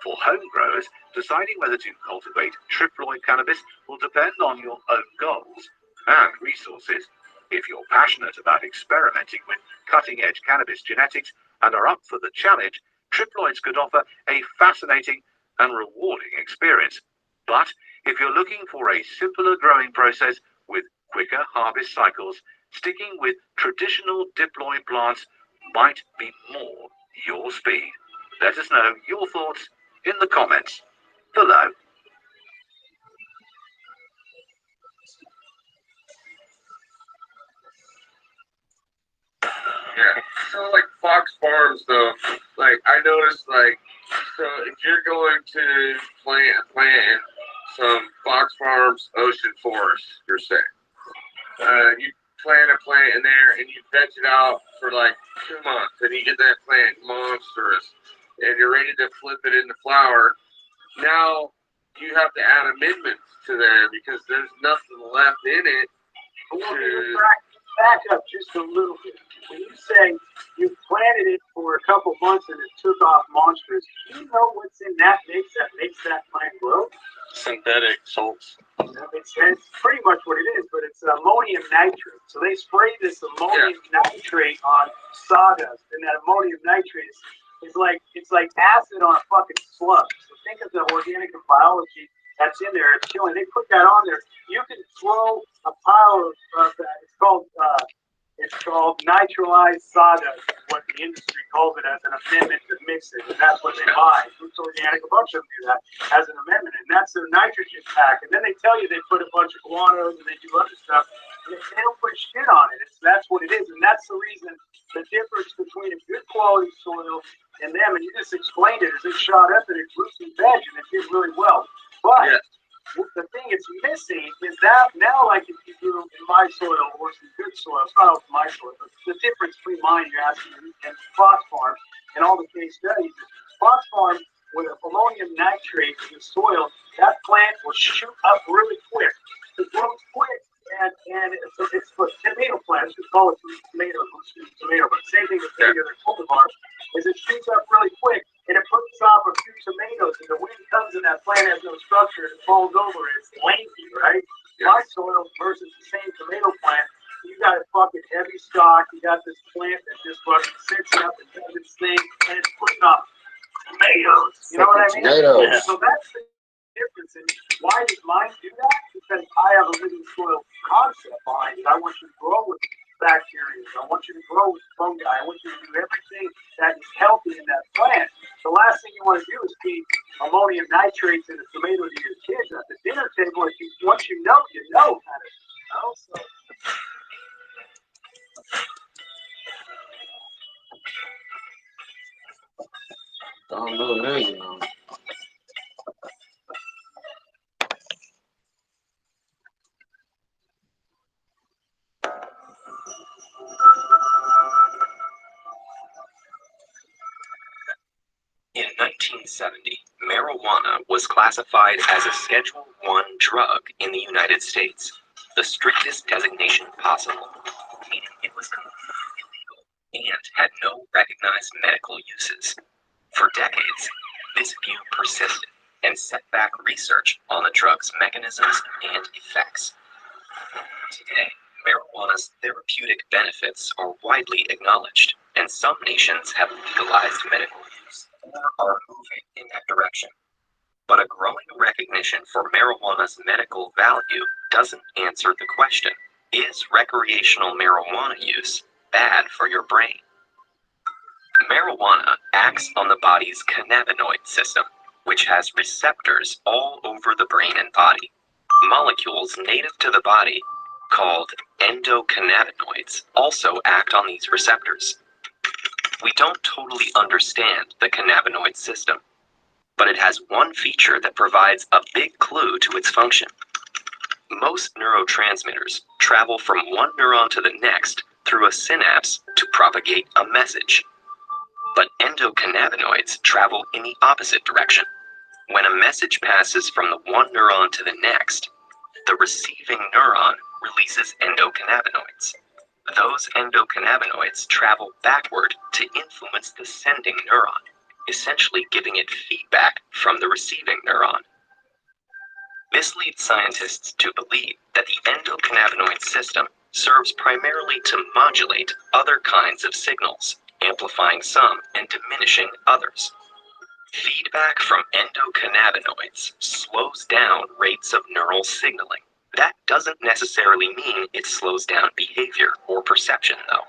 For home growers, deciding whether to cultivate triploid cannabis will depend on your own goals and resources. If you're passionate about experimenting with cutting-edge cannabis genetics and are up for the challenge, triploids could offer a fascinating and rewarding experience. But if you're looking for a simpler growing process with quicker harvest cycles, sticking with traditional diploid plants might be more your speed. Let us know your thoughts in the comments below. Yeah. So like Fox Farms though, like I noticed like so if you're going to plant some Fox Farms ocean forest, you're saying. You plant a plant in there and you veg it out for like 2 months and you get that plant monstrous and you're ready to flip it into flower. Now you have to add amendments to there because there's nothing left in it. Back up just a little bit. When you say you planted it for a couple months and it took off monstrous, do you know what's in that mix that makes that plant grow? Synthetic salts. It's pretty much what it is, but it's ammonium nitrate. So they spray this ammonium nitrate on sawdust, and that ammonium nitrate is like acid on a fucking slug. So think of the organic biology that's in there. It's killing. They put that on there. You can throw a pile of that. It's called nitralized sawdust, is what the industry calls it, as an amendment to mix it, and that's what they buy. Roots Organic, a bunch of them do that as an amendment, and that's their nitrogen pack. And then they tell you they put a bunch of guanos and they do other stuff, and they don't put shit on it. That's what it is, and that's the reason, the difference between a good quality soil and them. And you just explained it, is it shot up and it roots and veg, and it did really well. But the thing it's missing is that now, like if you do in my soil or some good soil, it's not always my soil, but the difference between mine, you're asking, and Fox Farm and all the case studies, Fox Farm with ammonium nitrate in the soil, that plant will shoot up really quick. It grows quick, and it's for tomato plants. We call it tomato, but same thing with any other cultivar, is it shoots up really quick. And it puts off a few tomatoes, and the wind comes and that plant has no structure, and it falls over, and it's lengthy, right? My soil versus the same tomato plant, you got a fucking heavy stock, you got this plant that just fucking sits up and does its thing, and it's putting up tomatoes. You know what I mean? Tomatoes. Yeah. So that's the difference. And why does mine do that? Because I have a living soil concept behind it. I want you to grow with bacteria. I want you to grow with fungi. I want you to do everything that is healthy in that plant. The last thing you want to do is feed ammonium nitrates in a tomato to your kids at the dinner table. Once you know, you know, kind of. You know? So. Don't do it, you know. In 1970, marijuana was classified as a Schedule I drug in the United States, the strictest designation possible, meaning it was completely illegal and had no recognized medical uses. For decades, this view persisted, and set back research on the drug's mechanisms and effects. Today, marijuana's therapeutic benefits are widely acknowledged, and some nations have legalized medical use or are moving in that direction. But a growing recognition for marijuana's medical value doesn't answer the question, is recreational marijuana use bad for your brain? Marijuana acts on the body's cannabinoid system, which has receptors all over the brain and body. Molecules native to the body, called endocannabinoids, also act on these receptors. We don't totally understand the cannabinoid system, but it has one feature that provides a big clue to its function. Most neurotransmitters travel from one neuron to the next through a synapse to propagate a message. But endocannabinoids travel in the opposite direction. When a message passes from the one neuron to the next, the receiving neuron releases endocannabinoids. Those endocannabinoids travel backward to influence the sending neuron, essentially giving it feedback from the receiving neuron. This leads scientists to believe that the endocannabinoid system serves primarily to modulate other kinds of signals, amplifying some and diminishing others. Feedback from endocannabinoids slows down rates of neural signaling. That doesn't necessarily mean it slows down behavior or perception, though.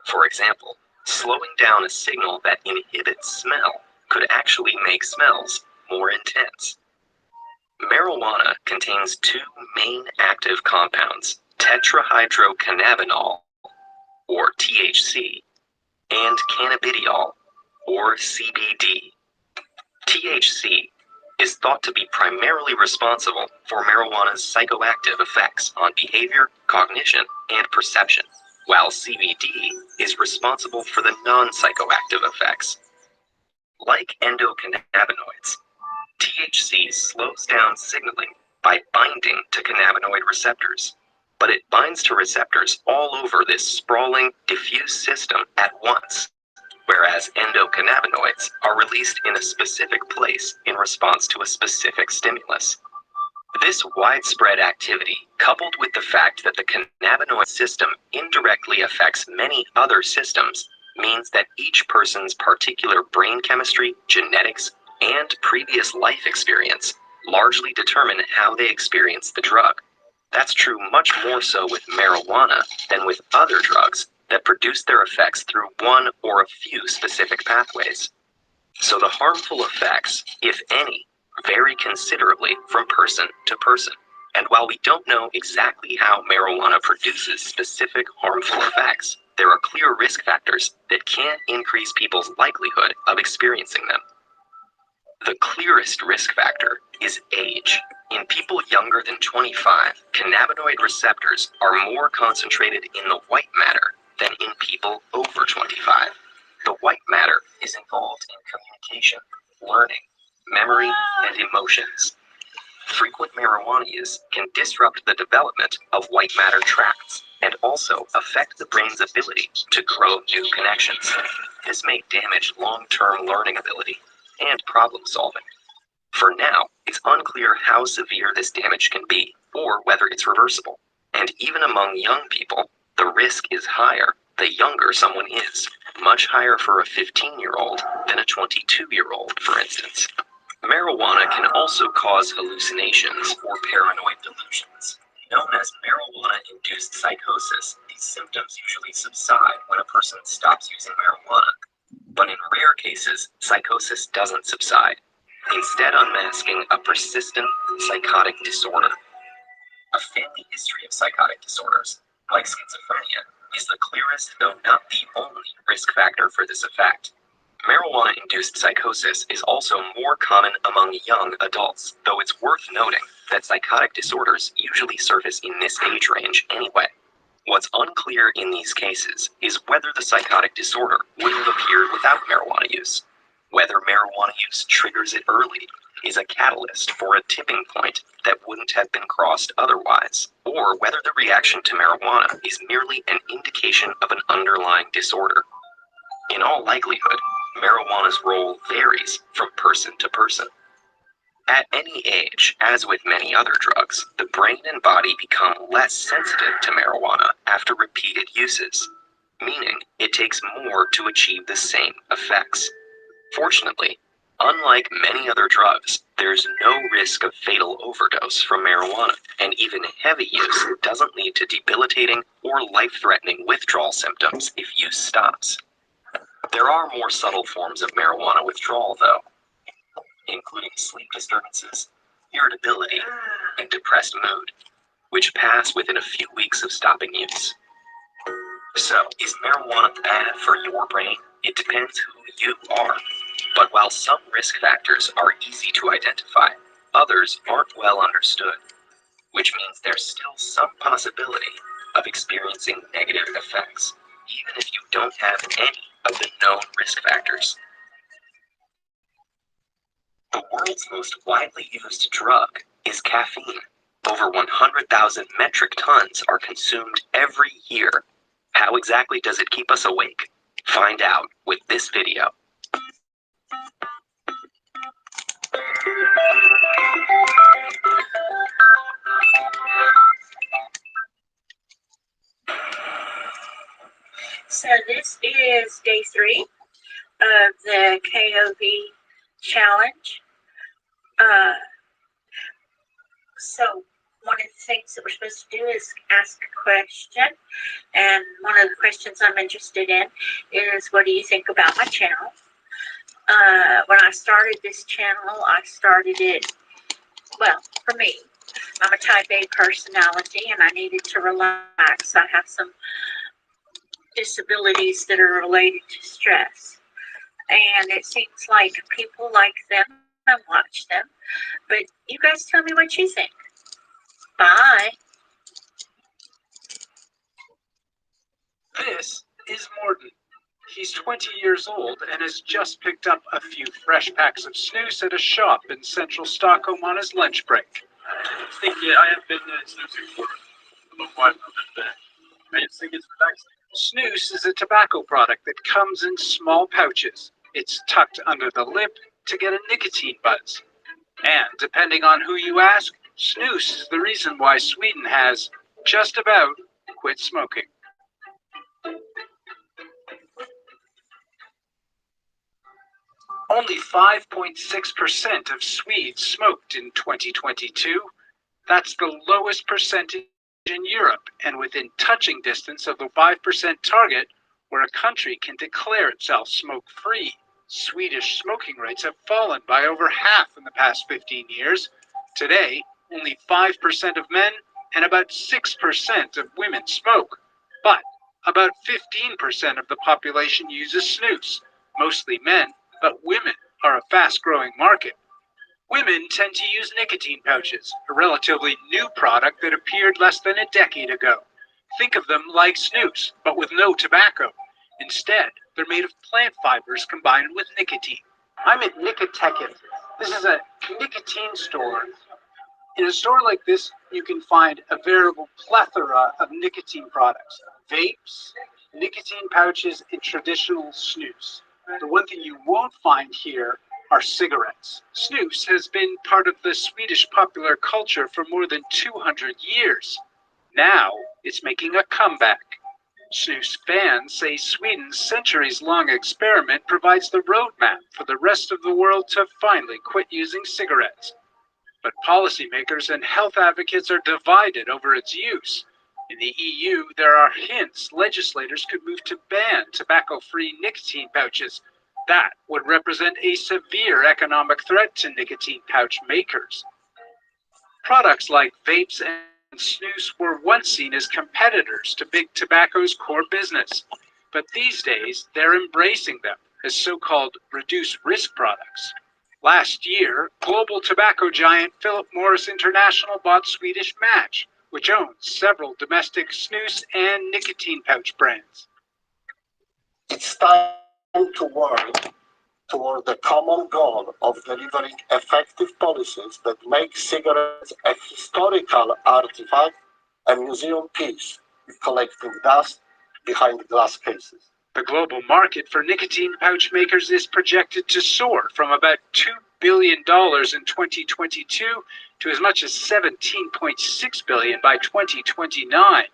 For example, slowing down a signal that inhibits smell could actually make smells more intense. Marijuana contains two main active compounds, tetrahydrocannabinol, or THC, and cannabidiol, or CBD. THC is thought to be primarily responsible for marijuana's psychoactive effects on behavior, cognition, and perception, while CBD is responsible for the non-psychoactive effects. Like endocannabinoids, THC slows down signaling by binding to cannabinoid receptors, but it binds to receptors all over this sprawling, diffuse system at once, whereas endocannabinoids are released in a specific place in response to a specific stimulus. This widespread activity, coupled with the fact that the cannabinoid system indirectly affects many other systems, means that each person's particular brain chemistry, genetics, and previous life experience largely determine how they experience the drug. That's true much more so with marijuana than with other drugs that produce their effects through one or a few specific pathways. So the harmful effects, if any, vary considerably from person to person. And while we don't know exactly how marijuana produces specific harmful effects, there are clear risk factors that can increase people's likelihood of experiencing them. The clearest risk factor is age. In people younger than 25, cannabinoid receptors are more concentrated in the white matter than in people over 25. The white matter is involved in communication, learning, memory, and emotions. Frequent marijuana use can disrupt the development of white matter tracts and also affect the brain's ability to grow new connections. This may damage long-term learning ability and problem solving. For now, it's unclear how severe this damage can be or whether it's reversible. And even among young people, the risk is higher the younger someone is, much higher for a 15-year-old than a 22-year-old, for instance. Marijuana can also cause hallucinations or paranoid delusions. Known as marijuana-induced psychosis, these symptoms usually subside when a person stops using marijuana. But in rare cases, psychosis doesn't subside, instead unmasking a persistent psychotic disorder. A family history of psychotic disorders, like schizophrenia, is the clearest, though not the only, risk factor for this effect. Marijuana-induced psychosis is also more common among young adults, though it's worth noting that psychotic disorders usually surface in this age range anyway. What's unclear in these cases is whether the psychotic disorder would have appeared without marijuana use, whether marijuana use triggers it early, is a catalyst for a tipping point that wouldn't have been crossed otherwise, or whether the reaction to marijuana is merely an indication of an underlying disorder. In all likelihood, marijuana's role varies from person to person. At any age, as with many other drugs, the brain and body become less sensitive to marijuana after repeated uses, meaning it takes more to achieve the same effects. Fortunately, unlike many other drugs, there's no risk of fatal overdose from marijuana, and even heavy use doesn't lead to debilitating or life-threatening withdrawal symptoms if use stops. There are more subtle forms of marijuana withdrawal, though, including sleep disturbances, irritability, and depressed mood, which pass within a few weeks of stopping use. So, is marijuana bad for your brain? It depends who you are. But while some risk factors are easy to identify, others aren't well understood, which means there's still some possibility of experiencing negative effects, even if you don't have any of the known risk factors. The world's most widely used drug is caffeine. Over 100,000 metric tons are consumed every year. How exactly does it keep us awake? Find out with this video. So this is day 3 of the KOV challenge. So one of the things that we're supposed to do is ask a question. And one of the questions I'm interested in is, what do you think about my channel? When I started this channel, I started it, well, for me, I'm a type A personality and I needed to relax. I have some disabilities that are related to stress. And it seems like people like them and watch them. But you guys tell me what you think. Bye. This is Morton. He's 20 years old and has just picked up a few fresh packs of snus at a shop in central Stockholm on his lunch break. I have been snoozing for a while now. I just think it's relaxing. Snus is a tobacco product that comes in small pouches. It's tucked under the lip to get a nicotine buzz. And depending on who you ask, snus is the reason why Sweden has just about quit smoking. Only 5.6% of Swedes smoked in 2022. That's the lowest percentage in Europe and within touching distance of the 5% target where a country can declare itself smoke-free. Swedish smoking rates have fallen by over half in the past 15 years. Today, only 5% of men and about 6% of women smoke. But about 15% of the population uses snus, mostly men, but women are a fast-growing market. Women tend to use nicotine pouches, a relatively new product that appeared less than a decade ago. Think of them like snus, but with no tobacco. Instead, they're made of plant fibers combined with nicotine. I'm at Nicoteket. This is a nicotine store. In a store like this, you can find a veritable plethora of nicotine products. Vapes, nicotine pouches, and traditional snus. The one thing you won't find here are cigarettes. Snus has been part of the Swedish popular culture for more than 200 years. Now, it's making a comeback. Snus fans say Sweden's centuries-long experiment provides the roadmap for the rest of the world to finally quit using cigarettes. But policymakers and health advocates are divided over its use. In the EU, there are hints legislators could move to ban tobacco-free nicotine pouches. That would represent a severe economic threat to nicotine pouch makers. Products like vapes and snus were once seen as competitors to big tobacco's core business, but these days they're embracing them as so-called reduced-risk products. Last year, global tobacco giant Philip Morris International bought Swedish Match, which owns several domestic snus and nicotine pouch brands. It's time to work toward the common goal of delivering effective policies that make cigarettes a historical artifact, a museum piece, collecting dust behind glass cases. The global market for nicotine pouch makers is projected to soar from about $2 billion in 2022 to as much as $17.6 billion by 2029.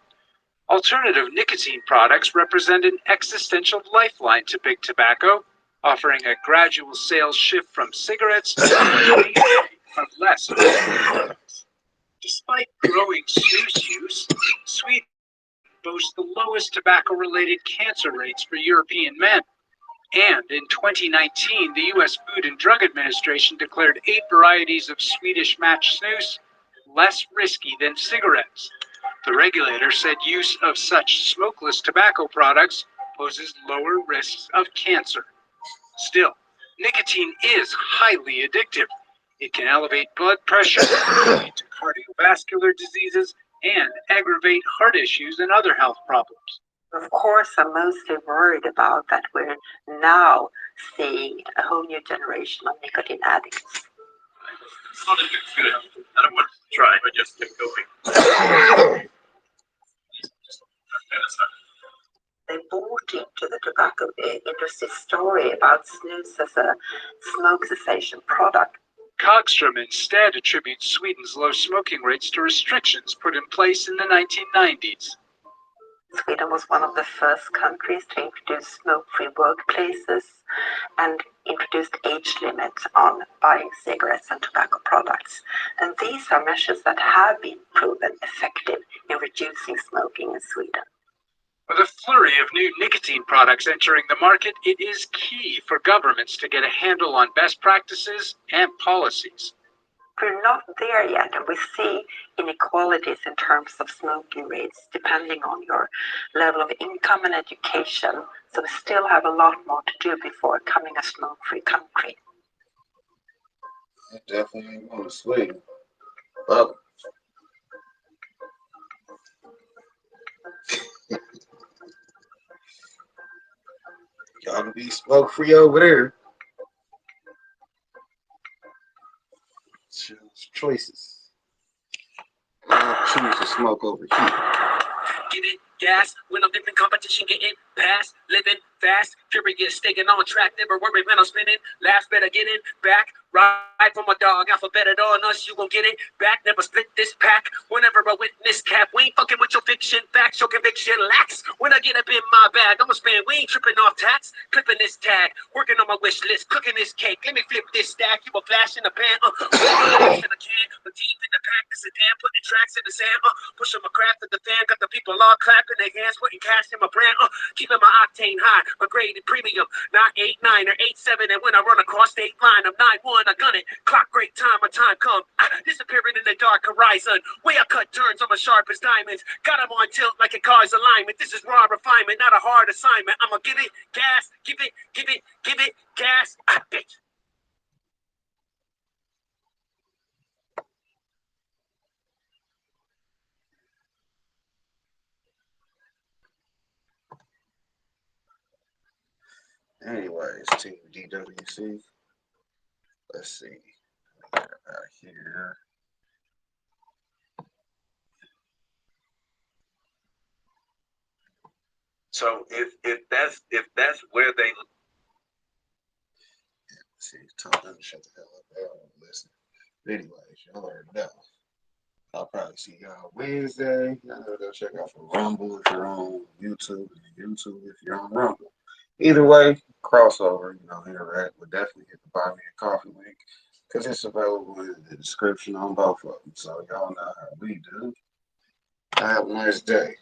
Alternative nicotine products represent an existential lifeline to big tobacco, offering a gradual sales shift from cigarettes to less. Despite growing snus use, Sweden boasts the lowest tobacco-related cancer rates for European men. And in 2019, the U.S. Food and Drug Administration declared 8 varieties of Swedish match snus less risky than cigarettes. The regulator said use of such smokeless tobacco products poses lower risks of cancer. Still, nicotine is highly addictive. It can elevate blood pressure, lead to cardiovascular diseases, and aggravate heart issues and other health problems. Of course, I'm mostly worried about that we're now seeing a whole new generation of nicotine addicts. It's not a good. I don't want to try, but just keep going. They bought into the tobacco industry story about snus as a smoke cessation product. Hagström instead attributes Sweden's low smoking rates to restrictions put in place in the 1990s. Sweden was one of the first countries to introduce smoke-free workplaces and introduced age limits on buying cigarettes and tobacco products. And these are measures that have been proven effective in reducing smoking in Sweden. With a flurry of new nicotine products entering the market, it is key for governments to get a handle on best practices and policies. We're not there yet, and we see inequalities in terms of smoking rates depending on your level of income and education. So we still have a lot more to do before becoming a smoke-free country. I definitely ain't going to Sweden. Well, y'all can be smoke free over there. Choose choices. I'll choose to smoke over here. Get it, gas, when I'm different competition, getting past, living fast, furious, staying on track, never worry when I'm spinning, last better getting back, right from a dog, alphabeted on us, you gon' get it back, never split this pack, whenever I witness cap, we ain't fucking with your fiction, facts, your conviction lacks, when I get up in my bag, I'ma spend, we ain't tripping off tats, clipping this tag, working on my wish list, cooking this cake, let me flip this stack, you a flash in the pan, in the can, but deep in the pack, this a damn, putting tracks in the sand, pushing my craft at the fan, got the people all clapping their hands, putting cash in my brand, keeping my octane high, my grade premium, not 8-9 or 8-7, and when I run across state line, I'm 9-1, I gun it, clock great time, my time come, disappearing in the dark horizon, way I cut turns, I'm as sharp as diamonds, got them on tilt like a car's alignment, this is raw refinement, not a hard assignment, I'ma give it gas, give it gas, bitch. Anyways, Team DWC. Let's see. Right here. So if that's where they see, tell them to shut the hell up. They don't want to listen. But anyways, y'all already know. I'll probably see y'all Wednesday. Y'all know to go check out for Rumble if you're on YouTube, and YouTube if you're on Rumble. Either way, crossover, interact. But definitely hit the Buy Me a Coffee link because it's available in the description on both of them. So y'all know how we do. Have a nice day.